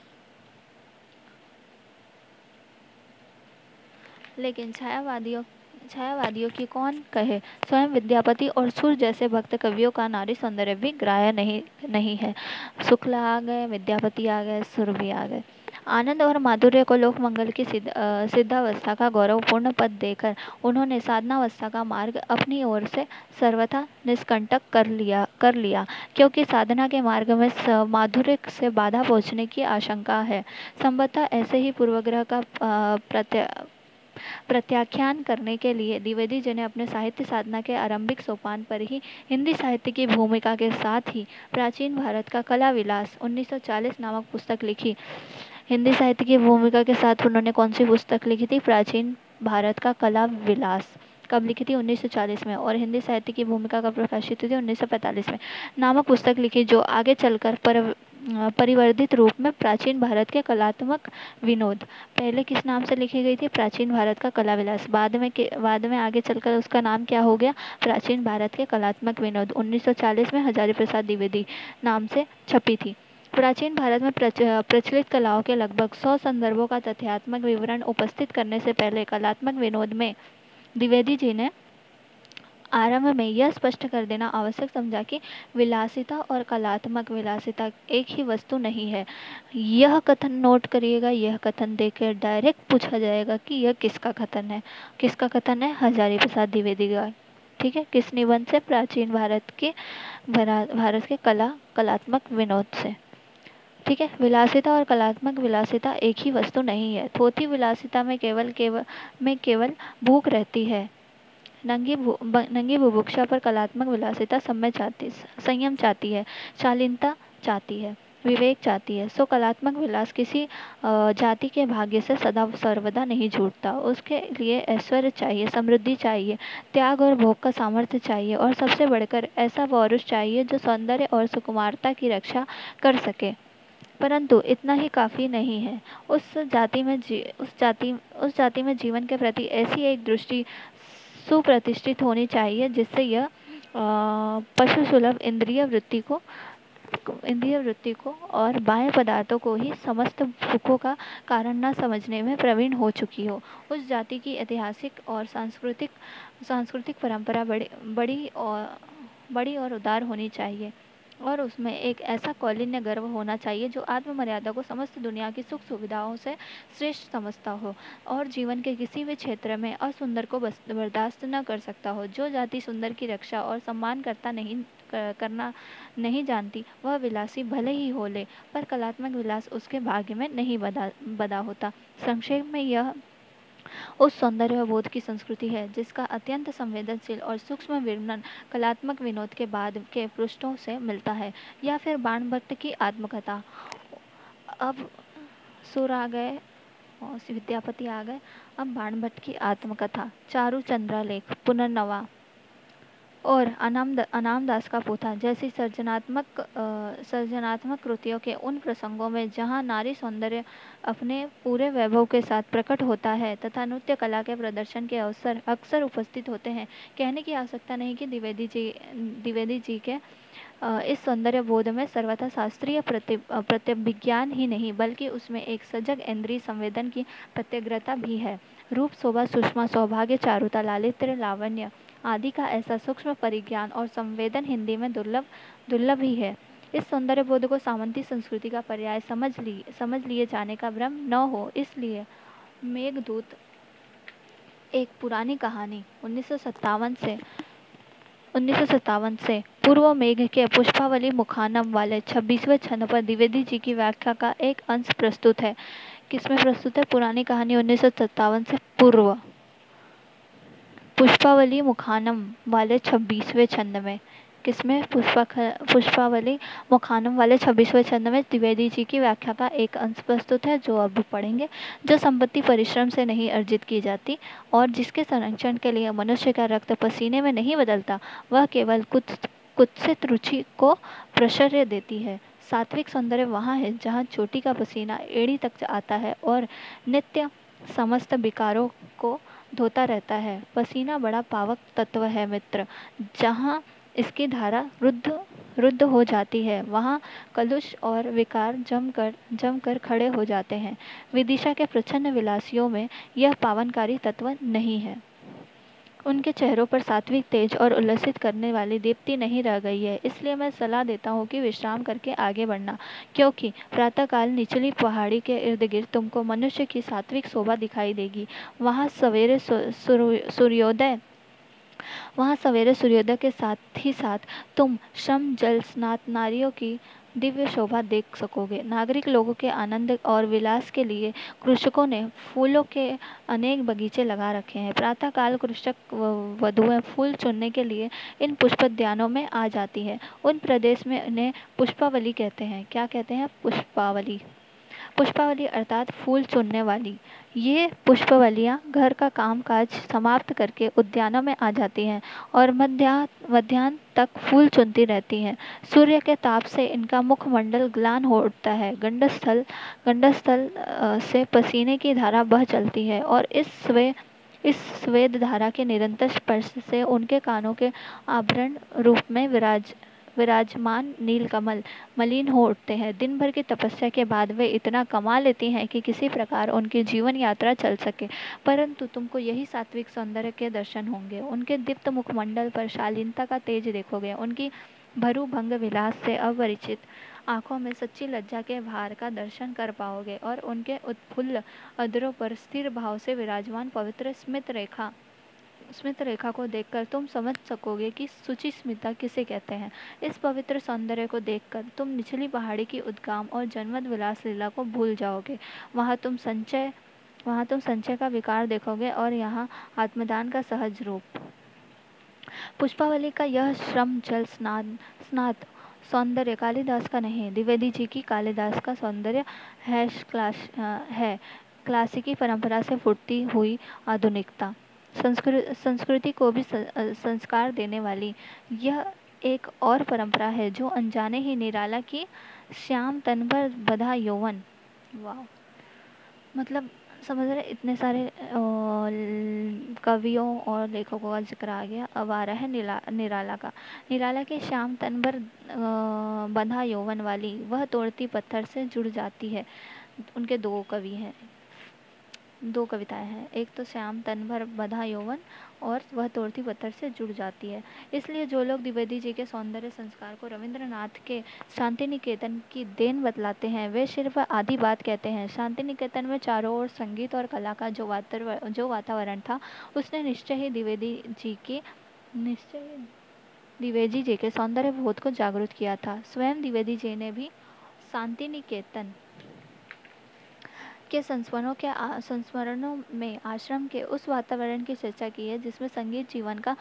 की कौन कहे। स्वयं विद्यापति और सुर जैसे भक्त कवियों का नारी सौंदर्य भी ग्राह्य नहीं है। शुक्ल आ गए, विद्यापति आ गए, सुर भी आ गए। आनंद और माधुर्य को लोक मंगल की सिद्धावस्था का गौरवपूर्ण पद देकर उन्होंने साधनावस्था का मार्ग अपनी ओर से सर्वथा निष्कंटक कर लिया, क्योंकि साधना के मार्ग में माधुर्य से बाधा पहुंचने की आशंका है। संभवतः ऐसे ही पूर्वग्रह का प्रत्याख्यान करने के लिए द्विवेदी जी ने अपने साहित्य साधना के आरंभिक सोपान पर ही हिंदी साहित्य की भूमिका के साथ ही प्राचीन भारत का कला विलास 1940 नामक पुस्तक लिखी। हिंदी साहित्य की भूमिका के साथ उन्होंने कौन सी पुस्तक लिखी थी? प्राचीन भारत का कला विलास। कब लिखी थी? 1940 में। और हिंदी साहित्य की भूमिका कब प्रकाशित हुई थी? 1945 में। नामक पुस्तक लिखी जो आगे चलकर परिवर्धित रूप में प्राचीन भारत के कलात्मक विनोद, पहले किस नाम से लिखी गई थी? प्राचीन भारत का कला विलास। बाद में आगे चलकर उसका नाम क्या हो गया? प्राचीन भारत के कलात्मक विनोद। 1940 में हजारी प्रसाद द्विवेदी नाम से छपी थी। प्राचीन भारत में प्रचलित कलाओं के लगभग 100 संदर्भों का तथ्यात्मक विवरण उपस्थित करने से पहले कलात्मक विनोद में द्विवेदी जी ने आरंभ में यह स्पष्ट कर देना आवश्यक समझा कि विलासिता और कलात्मक विलासिता एक ही वस्तु नहीं है। यह कथन नोट करिएगा, यह कथन देकर डायरेक्ट पूछा जाएगा कि यह किसका कथन है। किसका कथन है? हजारी प्रसाद द्विवेदी का। ठीक है, किस निबंध से? प्राचीन भारत के कलात्मक विनोद से। ठीक है, विलासिता और कलात्मक विलासिता एक ही वस्तु नहीं है। थोथी विलासिता में केवल भूख रहती है। नंगी बुभुक्षा पर कलात्मक विलासिता संयम चाहती है, शालीनता चाहती है, विवेक चाहती है। सो कलात्मक विलास किसी जाति के भाग्य से सदा सर्वदा नहीं जुड़ता। उसके लिए ऐश्वर्य चाहिए, समृद्धि चाहिए, त्याग और भोग का सामर्थ्य चाहिए, और सबसे बढ़कर ऐसा पौरुष चाहिए जो सौंदर्य और सुकुमारता की रक्षा कर सके। परंतु इतना ही काफी नहीं है। उस जाति में जीवन के प्रति ऐसी एक दृष्टि सुप्रतिष्ठित होनी चाहिए जिससे यह पशु सुलभ इंद्रिय वृत्ति को और बाह्य पदार्थों को ही समस्त सुखों का कारण न समझने में प्रवीण हो चुकी हो। उस जाति की ऐतिहासिक और सांस्कृतिक परंपरा बड़ी और उदार होनी चाहिए, और उसमें एक ऐसा कौलीन्य गर्व होना चाहिए जो आत्ममर्यादा को समस्त दुनिया की सुख सुविधाओं से श्रेष्ठ समझता हो और जीवन के किसी भी क्षेत्र में असुंदर को बर्दाश्त न कर सकता हो। जो जाति सुंदर की रक्षा और सम्मान करना नहीं जानती, वह विलासी भले ही हो ले, पर कलात्मक विलास उसके भाग्य में नहीं बदा होता। संक्षेप में यह उस सौंदर्य बोध की संस्कृति है जिसका अत्यंत संवेदनशील और सूक्ष्म वर्णन कलात्मक विनोद के बाद के पृष्ठों से मिलता है। या फिर बाणभट्ट की आत्मकथा। अब सुर आ गए और विद्यापति आ गए। अब बाणभट्ट की आत्मकथा, चारु चंद्रालेख, पुनर्नवा और अनाम दास का पोथा जैसी सर्जनात्मक कृतियों के उन प्रसंगों में जहाँ नारी सौंदर्य अपने पूरे वैभव के साथ प्रकट होता है तथा नृत्य कला के प्रदर्शन के अवसर अक्सर उपस्थित होते हैं। कहने की आवश्यकता नहीं कि द्विवेदी जी के इस सौंदर्य बोध में सर्वथा शास्त्रीय प्रतिविज्ञान ही नहीं बल्कि उसमें एक सजग इंद्रिय संवेदन की प्रत्यग्रता भी है। रूप, शोभा, सुषमा, सौभाग्य, चारुता, लालित्य, लावण्य आदि का ऐसा सूक्ष्म परिज्ञान और संवेदन हिंदी में दुर्लभ ही है। इस सौंदर्य बोध को सामंती संस्कृति का पर्याय समझ लिए जाने का भ्रम न हो, इसलिए मेघदूत एक पुरानी कहानी 1957 से पूर्व मेघ के पुष्पावली मुखानम वाले 26वें छंद पर द्विवेदी जी की व्याख्या का एक अंश प्रस्तुत है। किसमें प्रस्तुत है? पुरानी कहानी 1957 से पूर्व पुष्पावली मुखानम वाले 26वें छंद में। किसमें? पुष्पावली मुखानम वाले 26वें छंद में द्विवेदी जी की व्याख्या का एक अंश प्रस्तुत है, जो अब पढ़ेंगे। जो संपत्ति परिश्रम से नहीं अर्जित की जाती और जिसके संरक्षण के लिए मनुष्य का रक्त पसीने में नहीं बदलता, वह केवल कुत्सित रुचि को प्रश्रय देती है। सात्विक सौंदर्य वहाँ है जहाँ चोटी का पसीना एड़ी तक आता है और नित्य समस्त विकारों को धोता रहता है। पसीना बड़ा पावक तत्व है मित्र। जहाँ इसकी धारा रुद्ध हो जाती है, वहाँ कलुष और विकार जमकर खड़े हो जाते हैं। विदिशा के प्रच्छन्न विलासियों में यह पावनकारी तत्व नहीं है। उनके चेहरों पर सात्विक तेज और उल्लसित करने वाली दीप्ति नहीं रह गई है। इसलिए मैं सलाह देता हूँ कि विश्राम करके आगे बढ़ना, क्योंकि प्रातःकाल निचली पहाड़ी के इर्द गिर्द तुमको मनुष्य की सात्विक शोभा दिखाई देगी। वहाँ सवेरे सूर्योदय के साथ ही साथ तुम श्रम जल स्नात नारियों की दिव्य शोभा देख सकोगे। नागरिक लोगों के आनंद और विलास के लिए कृषकों ने फूलों के अनेक बगीचे लगा रखे हैं। प्रातःकाल कृषक वधुएं फूल चुनने के लिए इन पुष्पोद्यानों में आ जाती है। उन प्रदेश में इन्हें पुष्पावली कहते हैं। क्या कहते हैं? पुष्पावली अर्थात फूल चुनने वाली। ये पुष्पवलियाँ घर का कामकाज समाप्त करके उद्यानों में आ जाती हैं और मध्याह्न तक फूल चुनती रहती हैं। सूर्य के ताप से इनका मुखमंडल ग्लान हो उठता है। गंडस्थल से पसीने की धारा बह चलती है और इस स्वेद धारा के निरंतर स्पर्श से उनके कानों के आभरण रूप में विराजमान नीलकमल मलिन हो उठते हैं। दिन भर की तपस्या के बाद वे इतना कमा लेती हैं कि किसी प्रकार उनकी जीवन यात्रा चल सके, परंतु तुमको यही सात्विक सौंदर्य के दर्शन होंगे। उनके दीप्त मुखमंडल पर शालीनता का तेज देखोगे। उनकी भरू भंग विलास से अपरिचित आंखों में सच्ची लज्जा के भार का दर्शन कर पाओगे और उनके उत्फुल्ल अधरों पर स्थिर भाव से विराजमान पवित्र स्मित रेखा को देखकर तुम समझ सकोगे कि शुचि स्मिता किसे कहते हैं। इस पवित्र सौंदर्य को देखकर तुम निचली पहाड़ी की उद्गाम और जनमद विलास लीला को भूल जाओगे। वहाँ तुम संचय का विकार देखोगे और यहाँ आत्मदान का सहज रूप। पुष्पावली का यह श्रम जल स्नात सौंदर्य कालिदास का नहीं, द्विवेदी जी की कालिदास का सौंदर्य है क्लासिकी परंपरा से फूटती हुई आधुनिकता। संस्कृति को भी संस्कार देने वाली यह एक और परंपरा है जो अनजाने ही निराला की श्याम तन पर बधा यौवन, वाह, मतलब समझ रहे, इतने सारे कवियों और लेखकों का जिक्र आ गया। अब आ रहा है निराला का। निराला के श्याम तन पर बंधा यौवन वाली वह तोड़ती पत्थर से जुड़ जाती है। उनके दो कविताएं हैं, एक तो श्याम तन भर बंधा यौवन और वह तोड़ती पत्थर से जुड़ जाती है। इसलिए जो लोग द्विवेदी जी के सौंदर्य संस्कार को रविंद्रनाथ के शांति निकेतन की देन बतलाते हैं वे सिर्फ आधी बात कहते हैं। शांति निकेतन में चारों ओर संगीत और कला का जो वातावरण था उसने निश्चय ही द्विवेदी जी के सौंदर्य बोध को जागरूक किया था। स्वयं द्विवेदी जी ने भी शांति निकेतन के संस्मरणों में आश्रम के उस वातावरण की चर्चा की है जिसमें संगीत जीवन का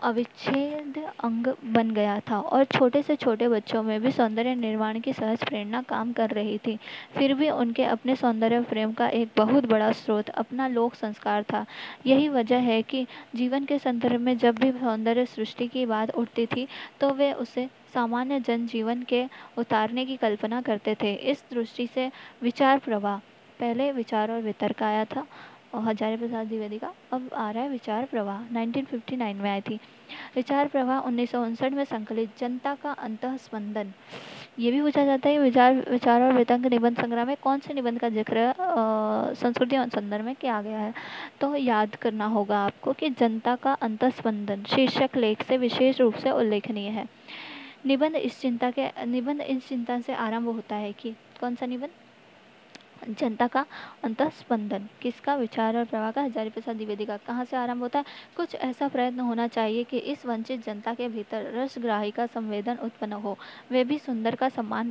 अविच्छेद्य अंग बन गया था और छोटे से छोटे बच्चों में भी सौंदर्य निर्माण की सहज प्रेरणा काम कर रही थी। फिर भी उनके अपने सौंदर्य प्रेम का एक बहुत बड़ा स्रोत अपना लोक संस्कार था। यही वजह है कि जीवन के संदर्भ में जब भी सौंदर्य सृष्टि की बात उठती थी तो वे उसे सामान्य जन जीवन के उतारने की कल्पना करते थे। इस दृष्टि से विचार प्रवाह, पहले विचार और वितर्क आया था और हजारी प्रसाद द्विवेदी का, अब आ रहा है विचार प्रवाह, 1959 में आई थी। विचार प्रवाह 1959 में संकलित जनता का अंतःस्पंदन। ये भी पूछा जाता है विचार और वितंग निबंध संग्रह में कौन से निबंध का जिक्र संस्कृति और संदर्भ में किया गया है। तो याद करना होगा आपको कि जनता का अंतःस्पंदन शीर्षक लेख से विशेष रूप से उल्लेखनीय है। निबंध इस चिंता से आरंभ होता है कि कौन सा निबंध, जनता का अंतःस्पंदन किसका, विचार और प्रवाह का, हजारी प्रसाद द्विवेदी का। कहाँ से आरंभ होता है, कुछ ऐसा प्रयत्न होना चाहिए कि इस वंचित जनता के भीतर रसग्राही का संवेदन उत्पन्न हो, वे भी सुंदर का सम्मान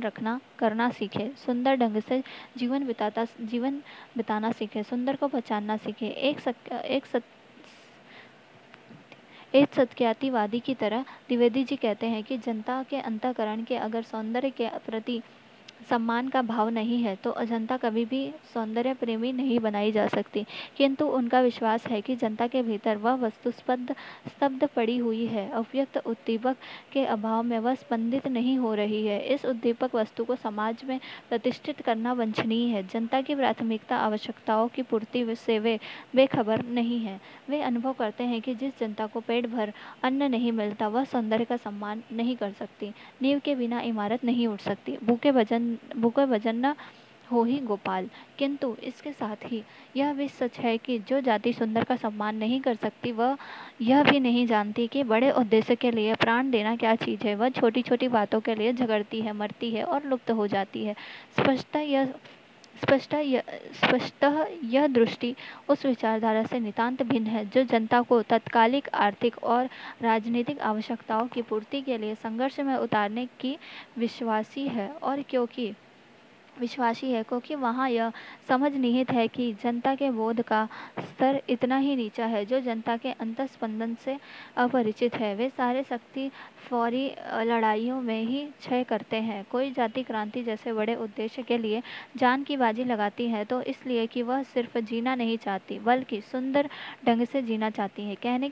करना सीखे, सुंदर ढंग से जीवन बिताना सीखे, सुंदर को पहचानना सीखे। एक सत्यातिवादी की तरह द्विवेदी जी कहते हैं कि जनता के अंतःकरण के अगर सौंदर्य के प्रति सम्मान का भाव नहीं है तो जनता कभी भी सौंदर्य प्रेमी नहीं बनाई जा सकती। किंतु उनका विश्वास है कि जनता के भीतर वह वस्तु स्तब्ध पड़ी हुई है, उपयुक्त उद्दीपक के अभाव में वह स्पंदित नहीं हो रही है। इस उद्दीपक वस्तु को समाज में प्रतिष्ठित करना वांछनीय है। जनता की प्राथमिकता आवश्यकताओं की पूर्ति से वे बेखबर नहीं है। वे अनुभव करते हैं कि जिस जनता को पेट भर अन्न नहीं मिलता वह सौंदर्य का सम्मान नहीं कर सकती। नींव के बिना इमारत नहीं उठ सकती। भूखे भजन न हो ही गोपाल। किंतु इसके साथ ही यह भी सच है कि जो जाति सुंदर का सम्मान नहीं कर सकती वह यह भी नहीं जानती कि बड़े उद्देश्य के लिए प्राण देना क्या चीज़ है। वह छोटी छोटी बातों के लिए झगड़ती है, मरती है और लुप्त हो जाती है। स्पष्टतः यह दृष्टि उस विचारधारा से नितांत भिन्न है जो जनता को तात्कालिक आर्थिक और राजनीतिक आवश्यकताओं की पूर्ति के लिए संघर्ष में उतारने की विश्वासी है, क्योंकि वहाँ यह समझ निहित है कि जनता के बोध का स्तर इतना ही नीचा है जो जनता के अंतःस्पंदन से अपरिचित है। वे सारे शक्ति फौरी लड़ाइयों में ही क्षय करते हैं। कोई जाति क्रांति जैसे बड़े उद्देश्य के लिए जान की बाजी लगाती है तो इसलिए कि वह सिर्फ जीना नहीं चाहती बल्कि सुंदर ढंग से जीना चाहती है। कहने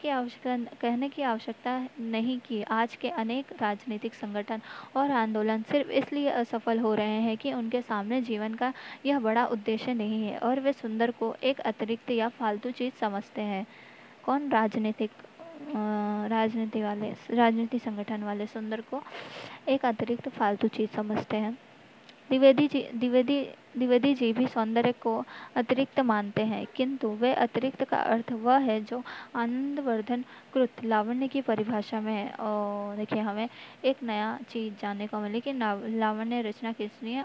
की आवश्यकता नहीं कि आज के अनेक राजनीतिक संगठन और आंदोलन सिर्फ इसलिए असफल हो रहे हैं कि उनके सामने जीवन का यह बड़ा उद्देश्य नहीं है और वे सुंदर को एक अतिरिक्त या फालतू चीज़ समझते हैं। कौन, राजनीतिक राजनीति संगठन वाले सुंदर को एक अतिरिक्त फालतू चीज समझते हैं। द्विवेदी जी भी सौंदर्य को अतिरिक्त मानते हैं, किंतु वे अतिरिक्त का अर्थ वह है जो आनंदवर्धन कृत लावण्य की परिभाषा में है। और देखिए, हमें एक नया चीज जानने को मिली कि लावण्य रचना किसने है?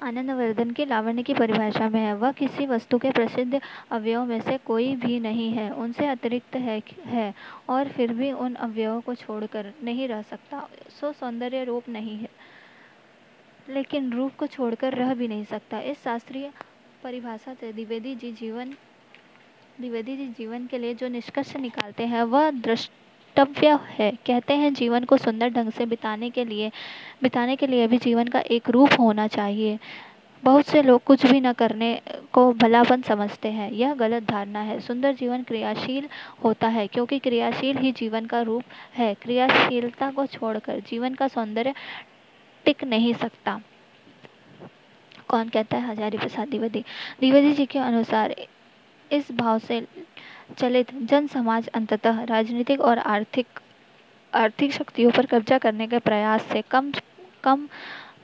आनंदवर्धन की लावण्य की परिभाषा में है। वह किसी वस्तु के प्रसिद्ध अवयव में से कोई भी नहीं है, उनसे अतिरिक्त है और फिर भी उन अवयवों को छोड़कर नहीं रह सकता। सो सौंदर्य रूप नहीं है, लेकिन रूप को छोड़कर रह भी नहीं सकता। इस शास्त्रीय परिभाषा से द्विवेदी जी जीवन के लिए जो निष्कर्ष निकालते हैं वह द्रष्टव्य है। कहते हैं, जीवन को सुंदर ढंग से बिताने के लिए भी जीवन का एक रूप होना चाहिए। बहुत से लोग कुछ भी न करने को भलापन समझते हैं। यह गलत धारणा है। सुंदर जीवन क्रियाशील होता है, क्योंकि क्रियाशील ही जीवन का रूप है। क्रियाशीलता को छोड़कर जीवन का सौंदर्य टिक नहीं सकता। कौन कहता है? हजारी प्रसाद द्विवेदी। द्विवेदी जी के अनुसार इस भाव से चलित जन समाज अंततः राजनीतिक और आर्थिक शक्तियों पर कब्जा करने के प्रयास से कम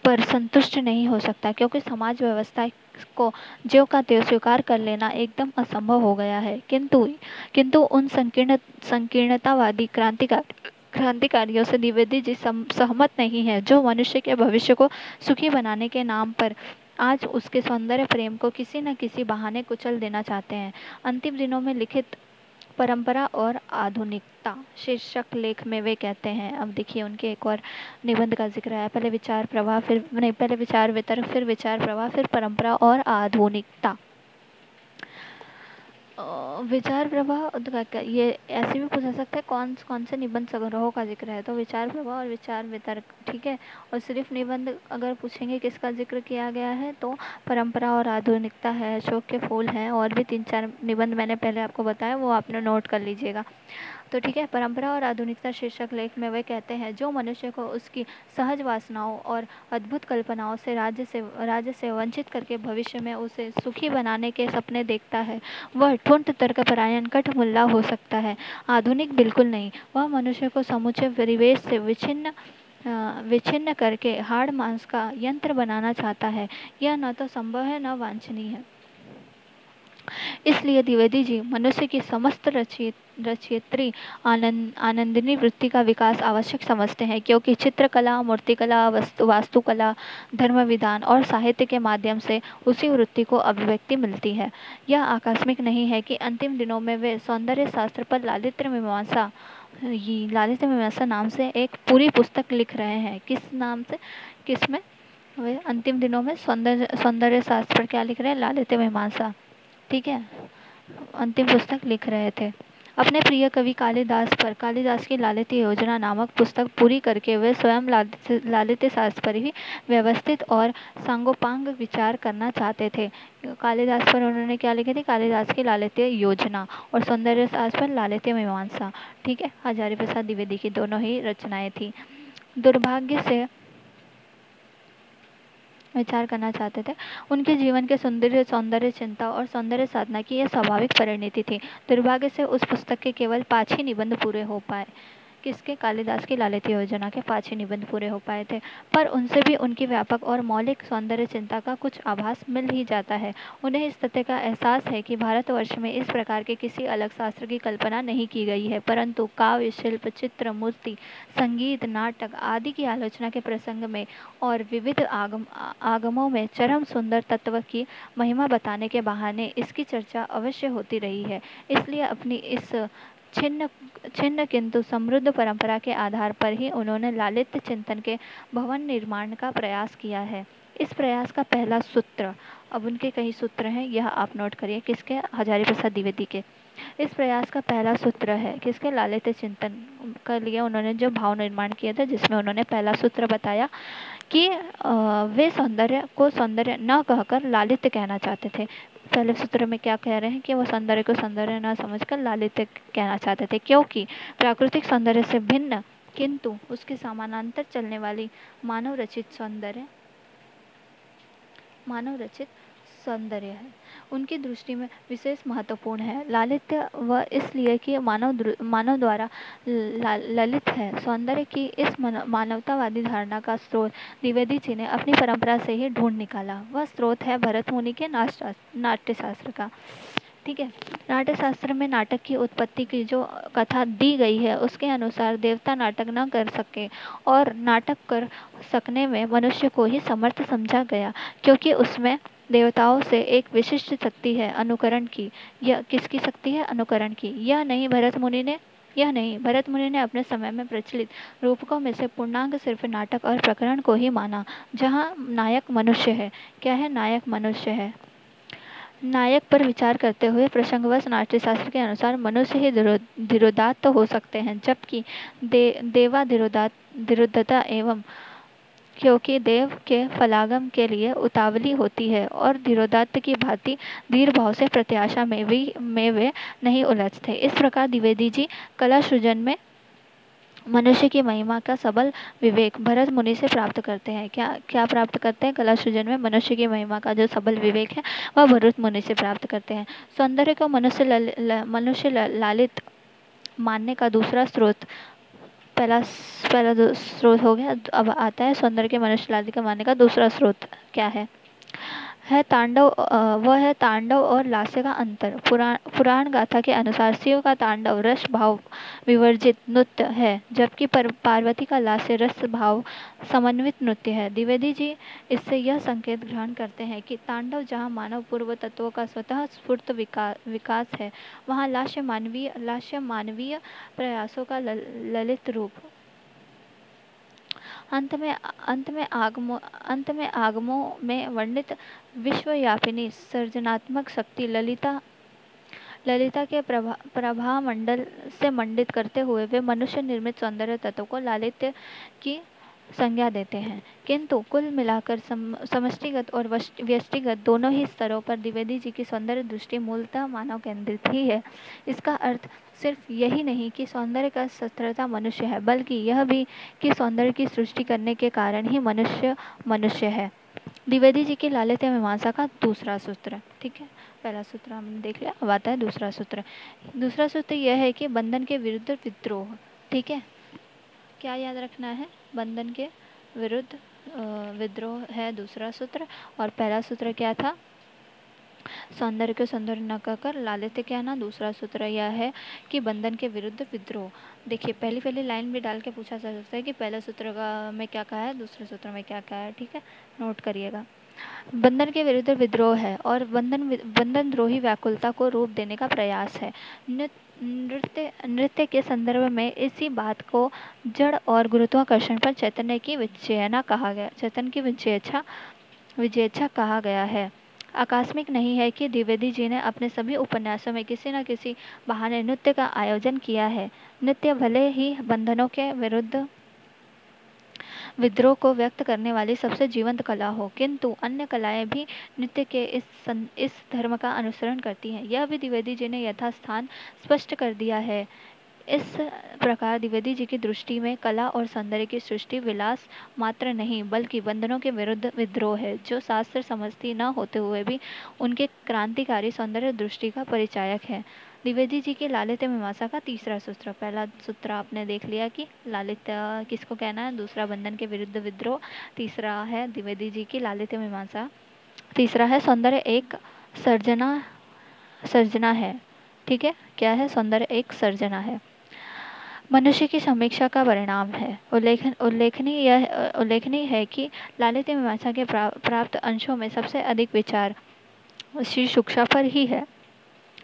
पर संतुष्ट नहीं हो सकता, क्योंकि समाज व्यवस्था को ज्यों का त्यों स्वीकार कर लेना एकदम असंभव हो गया है। किंतु उन संकीर्णतावादी क्रांतिकारियों से द्विवेदी जी सहमत नहीं है, जो मनुष्य के भविष्य को सुखी बनाने के नाम पर आज उसके सौंदर्य प्रेम को किसी न किसी बहाने कुचल देना चाहते हैं। अंतिम दिनों में लिखित परंपरा और आधुनिकता शीर्षक लेख में वे कहते हैं, अब देखिए उनके एक और निबंध का जिक्र है। पहले विचार वितर्क, फिर विचार प्रवाह, फिर परंपरा और आधुनिकता। विचार प्रवाह ये ऐसे भी पूछा सकता है, कौन से निबंध संग्रहों का जिक्र है? तो विचार प्रवाह और विचार वितर्क, ठीक है। और सिर्फ निबंध अगर पूछेंगे किसका जिक्र किया गया है, तो परंपरा और आधुनिकता है, अशोक के फूल हैं, और भी 3-4 निबंध मैंने पहले आपको बताया, वो आपने नोट कर लीजिएगा। तो ठीक है, परंपरा और आधुनिकता शीर्षक लेख में वे कहते हैं, जो मनुष्य को उसकी सहज वासनाओं और अद्भुत कल्पनाओं से राज्य से वंचित करके भविष्य में उसे सुखी बनाने के सपने देखता है, वह ठुंठ तर्कपरायण कठमुल्ला हो सकता है। आधुनिक बिल्कुल नहीं। वह मनुष्य को समूचे परिवेश से विच्छिन्न करके हाड़ मांस का यंत्र बनाना चाहता है। यह न तो संभव है, न वांछनीय है। इसलिए द्विवेदी जी मनुष्य की समस्त रचयित्री आनंदिनी वृत्ति का विकास आवश्यक समझते हैं, क्योंकि चित्रकला, मूर्तिकला, वास्तुकला, धर्म विधान और साहित्य के माध्यम से उसी वृत्ति को अभिव्यक्ति मिलती है। यह आकस्मिक नहीं है कि अंतिम दिनों में वे सौंदर्य शास्त्र पर लालित्य मीमांसा नाम से एक पूरी पुस्तक लिख रहे हैं। किसमें वे अंतिम दिनों में सौंदर्य शास्त्र पर क्या लिख रहे हैं? लालित्य मीमांसा, ठीक है, अंतिम पुस्तक लिख रहे थे। अपने प्रिय कवि कालिदास की लालित्य योजना नामक पुस्तक पूरी करके वे स्वयं लालित्य शास्त्र पर ही व्यवस्थित और सांगोपांग विचार करना चाहते थे। कालिदास पर उन्होंने क्या लिखी थी? कालिदास की लालित्य योजना, और सौंदर्य शास्त्र पर लालित्य मीमांसा, ठीक है। हजारी प्रसाद द्विवेदी की दोनों ही रचनाएं थी। दुर्भाग्य से विचार करना चाहते थे। उनके जीवन के सौंदर्य चिंता और सौंदर्य साधना की यह स्वाभाविक परिणति थी। दुर्भाग्य से उस पुस्तक के केवल 5 ही निबंध पूरे हो पाए। किसके? कालिदास की लालित्य योजना के 5 ही निबंध पूरे हो पाए थे, पर उनसे भी उनकी व्यापक और मौलिक सौंदर्य चिंता का कुछ आभास मिल ही जाता है। उन्हें इस तथ्य का एहसास है कि भारतवर्ष में इस प्रकार के किसी अलग शास्त्र की कल्पना नहीं की गई है, परंतु काव्य, शिल्प, चित्र, मूर्ति, संगीत, नाटक आदि की आलोचना के प्रसंग में और विविध आगमों में चरम सुंदर तत्व की महिमा बताने के बहाने इसकी चर्चा अवश्य होती रही है। इसलिए अपनी इस छिन्न किंतु समृद्ध परंपरा के आधार पर ही उन्होंने लालित्य चिंतन के भवन निर्माण का प्रयास किया है। इस प्रयास का पहला सूत्र, अब उनके कई सूत्र हैं, यह आप नोट करिए। किसके? हजारी प्रसाद द्विवेदी के। इस प्रयास का पहला सूत्र है किसके? लालित्य चिंतन के लिए उन्होंने जो भाव निर्माण किया था, जिसमें उन्होंने पहला सूत्र बताया कि वे सौंदर्य को सौंदर्य न कहकर लालित्य कहना चाहते थे। पहले सूत्र में क्या कह रहे हैं कि वो सौंदर्य को सौंदर्य न समझकर लालित्य कहना चाहते थे, क्योंकि प्राकृतिक सौंदर्य से भिन्न किंतु उसके समानांतर चलने वाली मानव रचित सौंदर्य है, उनकी दृष्टि में विशेष महत्वपूर्ण है। लालित्य वह इसलिए कि मानव द्वारा ललित है। सौंदर्य की इस मानवतावादी धारणा का स्रोत द्विवेदी जी ने अपनी परंपरा से ही ढूंढ निकाला। वह स्रोत है भरत मुनि के नाट्यशास्त्र का। ठीक है। नाट्यशास्त्र में नाटक की उत्पत्ति की जो कथा दी गई है उसके अनुसार देवता नाटक न कर सके और नाटक कर सकने में मनुष्य को ही समर्थ समझा गया, क्योंकि उसमें देवताओं से एक विशिष्ट शक्ति है अनुकरण की। यह किसकी शक्ति है? अनुकरण की। यह नहीं भरत मुनि ने अपने समय में प्रचलित रूपकों में से पूर्णांग सिर्फ नाटक और प्रकरण को ही माना, जहाँ नायक मनुष्य है। क्या है? नायक मनुष्य है। नायक पर विचार करते हुए प्रसंगवश नाट्यशास्त्र के अनुसार मनुष्य ही धीरोदात्त हो सकते हैं, जबकि देवा धीरोदात्तता एवं क्योंकि देव के फलागम के लिए उतावली होती है और धीरोदात्त की भांति धीर भाव से प्रत्याशा में वे नहीं उलझते। इस प्रकार द्विवेदी जी कला सृजन में मनुष्य की महिमा का सबल विवेक भरत मुनि से प्राप्त करते हैं। क्या प्राप्त करते हैं? कला सृजन में मनुष्य की महिमा का जो सबल विवेक है वह भरत मुनि से प्राप्त करते हैं। सौंदर्य को मनुष्य लालित मानने का दूसरा स्रोत, पहला स्रोत हो गया। अब आता है सौंदर्य के मनुष्य लालित मानने का दूसरा स्रोत क्या है? वह है तांडव और लास्य का अंतर। पुराण गाथा के अनुसार शिव का तांडव रस भाव विवर्जित नृत्य है, जबकि पार्वती का लास्य रस भाव समन्वित नृत्य है। द्विवेदी जी इससे यह संकेत ग्रहण करते हैं कि तांडव जहाँ मानव पूर्व तत्वों का स्वतः स्फूर्त विकास है, वहाँ लास्य मानवीय प्रयासों का ललित रूप। अंत में आगमों में वर्णित विश्वव्यापिनी सृजनात्मक शक्ति ललिता के प्रभामंडल से मंडित करते हुए वे मनुष्य निर्मित सौंदर्य तत्व को लालित्य की संज्ञा देते हैं। किंतु कुल मिलाकर समष्टिगत और व्यष्टिगत दोनों ही स्तरों पर द्विवेदी जी की सौंदर्य दृष्टि मूलतः मानव केंद्रित ही है। इसका अर्थ सिर्फ यही नहीं कि सौंदर्य का शस्त्रता मनुष्य है, बल्कि यह भी कि सौंदर्य की सृष्टि करने के कारण ही मनुष्य है। द्विवेदी जी की लालित्य मीमांसा का दूसरा सूत्र। ठीक है, पहला सूत्र हमने देख लिया, अब आता है दूसरा सूत्र। दूसरा सूत्र यह है कि बंधन के विरुद्ध विद्रोह। ठीक है, क्या याद रखना है? बंधन के विरुद्ध विद्रोह है दूसरा सूत्र। और पहला सूत्र क्या था? सौंदर्य को सौंदर्य न कहकर लालित्य क्या ना। दूसरा सूत्र यह है कि बंधन के विरुद्ध विद्रोह। देखिए, पहली लाइन भी डाल के पूछा जा सकता है कि पहले सूत्र में क्या कहा है, दूसरे सूत्र में क्या कहा है। ठीक है, नोट करिएगा। बंधन के विरुद्ध विद्रोह है और बंधन द्रोही व्याकुलता को रूप देने का प्रयास है। नृत्य के संदर्भ में इसी बात को जड़ और गुरुत्वाकर्षण पर चैतन्य की विजयना कहा गया। चैतन्य की विजयेच्छा कहा गया है। आकस्मिक नहीं है कि द्विवेदी जी ने अपने सभी उपन्यासों में किसी न किसी बहाने नृत्य का आयोजन किया है। नृत्य भले ही बंधनों के विरुद्ध विद्रोह को व्यक्त करने वाली सबसे जीवंत कला हो, किंतु अन्य कलाएं भी नृत्य के इस धर्म का अनुसरण करती हैं। यह भी द्विवेदी जी ने यथास्थान स्पष्ट कर दिया है। इस प्रकार द्विवेदी जी की दृष्टि में कला और सौंदर्य की सृष्टि विलास मात्र नहीं, बल्कि बंधनों के विरुद्ध विद्रोह है, जो शास्त्र समझती न होते हुए भी उनके क्रांतिकारी सौंदर्य दृष्टि का परिचायक है। द्विवेदी जी की लालित्य मीमांसा का तीसरा सूत्र। पहला सूत्र आपने देख लिया कि लालित्य किसको कहना है, दूसरा बंधन के विरुद्ध विद्रोह, तीसरा है द्विवेदी जी की लालित्य मीमांसा, तीसरा है सौंदर्य एक सर्जना है। ठीक है, क्या है? सौंदर्य एक सर्जना है, मनुष्य की समीक्षा का परिणाम है। उल्लेखनीय है कि लालित्य मीमांसा के प्राप्त अंशों में सबसे अधिक विचार श्री शुक्षा पर ही है।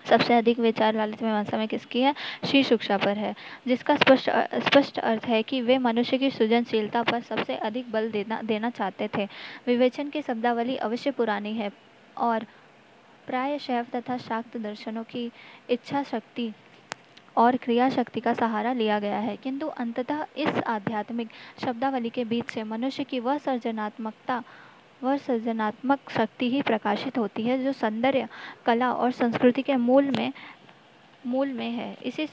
सबसे अधिक विचार लालित्य मीमांसा में किसकी है? श्री शुक्षा पर है, जिसका स्पष्ट अर्थ है कि वे मनुष्य की सृजनशीलता पर सबसे अधिक बल देना चाहते थे। विवेचन की शब्दावली अवश्य पुरानी है और प्राय शैव तथा शाक्त दर्शनों की इच्छा शक्ति और क्रिया शक्ति का सहारा लिया गया है, किंतु अंततः इस आध्यात्मिक शब्दावली के बीच से मनुष्य की वह सृजनात्मक शक्ति ही प्रकाशित होती है जो सौंदर्य, कला और संस्कृति के मूल में मूल में है। इसी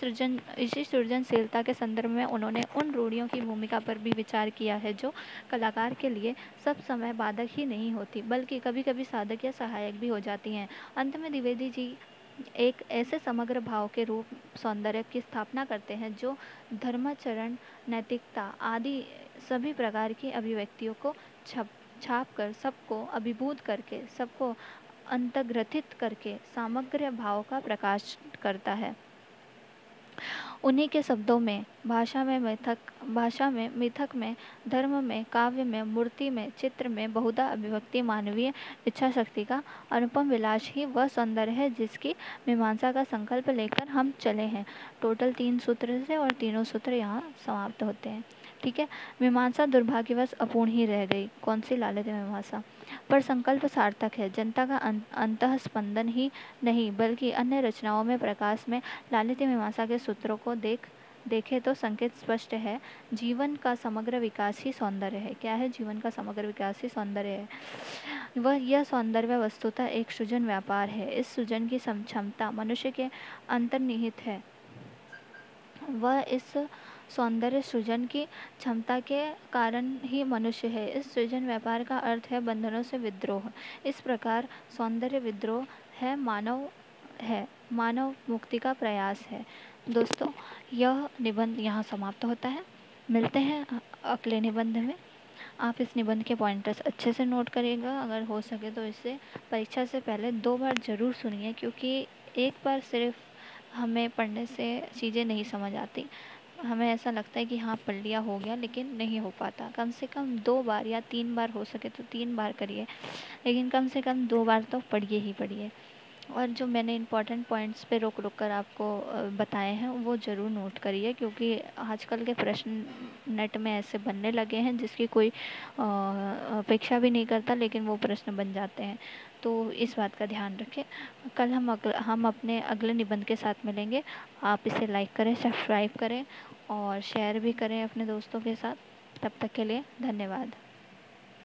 सृजनशीलता के संदर्भ में उन्होंने उन रूढ़ियों की भूमिका पर भी विचार किया है जो कलाकार के लिए सब समय बाधक ही नहीं होती, बल्कि कभी कभी साधक या सहायक भी हो जाती हैं। अंत में द्विवेदी जी एक ऐसे समग्र भाव के रूप सौंदर्य की स्थापना करते हैं जो धर्माचरण, नैतिकता आदि सभी प्रकार की अभिव्यक्तियों को छाप कर, सबको अभिभूत करके, सबको अंतर्ग्रथित करके समग्र भाव का प्रकाश करता है। उन्हीं के शब्दों में भाषा में, मिथक में, धर्म में, काव्य में, मूर्ति में, चित्र में बहुधा अभिव्यक्ति मानवीय इच्छा शक्ति का अनुपम विलास ही वह सौंदर्य है जिसकी मीमांसा का संकल्प लेकर हम चले हैं। टोटल 3 सूत्र से और तीनों सूत्र यहाँ समाप्त होते हैं। ठीक है। मीमांसा दुर्भाग्यवश अपूर्ण ही रह गई। कौन सी? लालित्य मीमांसा। पर संकल्प सार्थक है। जनता का अंतःस्पंदन ही नहीं बल्कि अन्य रचनाओं में प्रकाश में लालित्य मीमांसा के सूत्रों को देखे तो संकेत स्पष्ट है। जीवन का समग्र विकास ही सौंदर्य है। क्या है? जीवन का समग्र विकास ही सौंदर्य है। यह सौंदर्य वस्तुतः एक सृजन व्यापार है। इस सृजन की क्षमता मनुष्य के अंतर्निहित है। वह इस सौंदर्य सृजन की क्षमता के कारण ही मनुष्य है। इस सृजन व्यापार का अर्थ है बंधनों से विद्रोह। इस प्रकार सौंदर्य विद्रोह है, मानव मुक्ति का प्रयास है। दोस्तों, यह निबंध यहाँ समाप्त होता है। मिलते हैं अगले निबंध में। आप इस निबंध के पॉइंटर्स अच्छे से नोट करिएगा। अगर हो सके तो इसे परीक्षा से पहले 2 बार ज़रूर सुनिए, क्योंकि एक बार सिर्फ हमें पढ़ने से चीज़ें नहीं समझ आती। हमें ऐसा लगता है कि हाँ पढ़ लिया, हो गया, लेकिन नहीं हो पाता। कम से कम 2 बार या 3 बार, हो सके तो 3 बार करिए, लेकिन कम से कम 2 बार तो पढ़िए ही पढ़िए। और जो मैंने इम्पॉर्टेंट पॉइंट्स पे रोक रोक कर आपको बताए हैं वो ज़रूर नोट करिए, क्योंकि आजकल के प्रश्न नेट में ऐसे बनने लगे हैं जिसकी कोई अपेक्षा भी नहीं करता, लेकिन वो प्रश्न बन जाते हैं। तो इस बात का ध्यान रखें। कल हम अपने अगले निबंध के साथ मिलेंगे। आप इसे लाइक करें, सब्सक्राइब करें और शेयर भी करें अपने दोस्तों के साथ। तब तक के लिए धन्यवाद।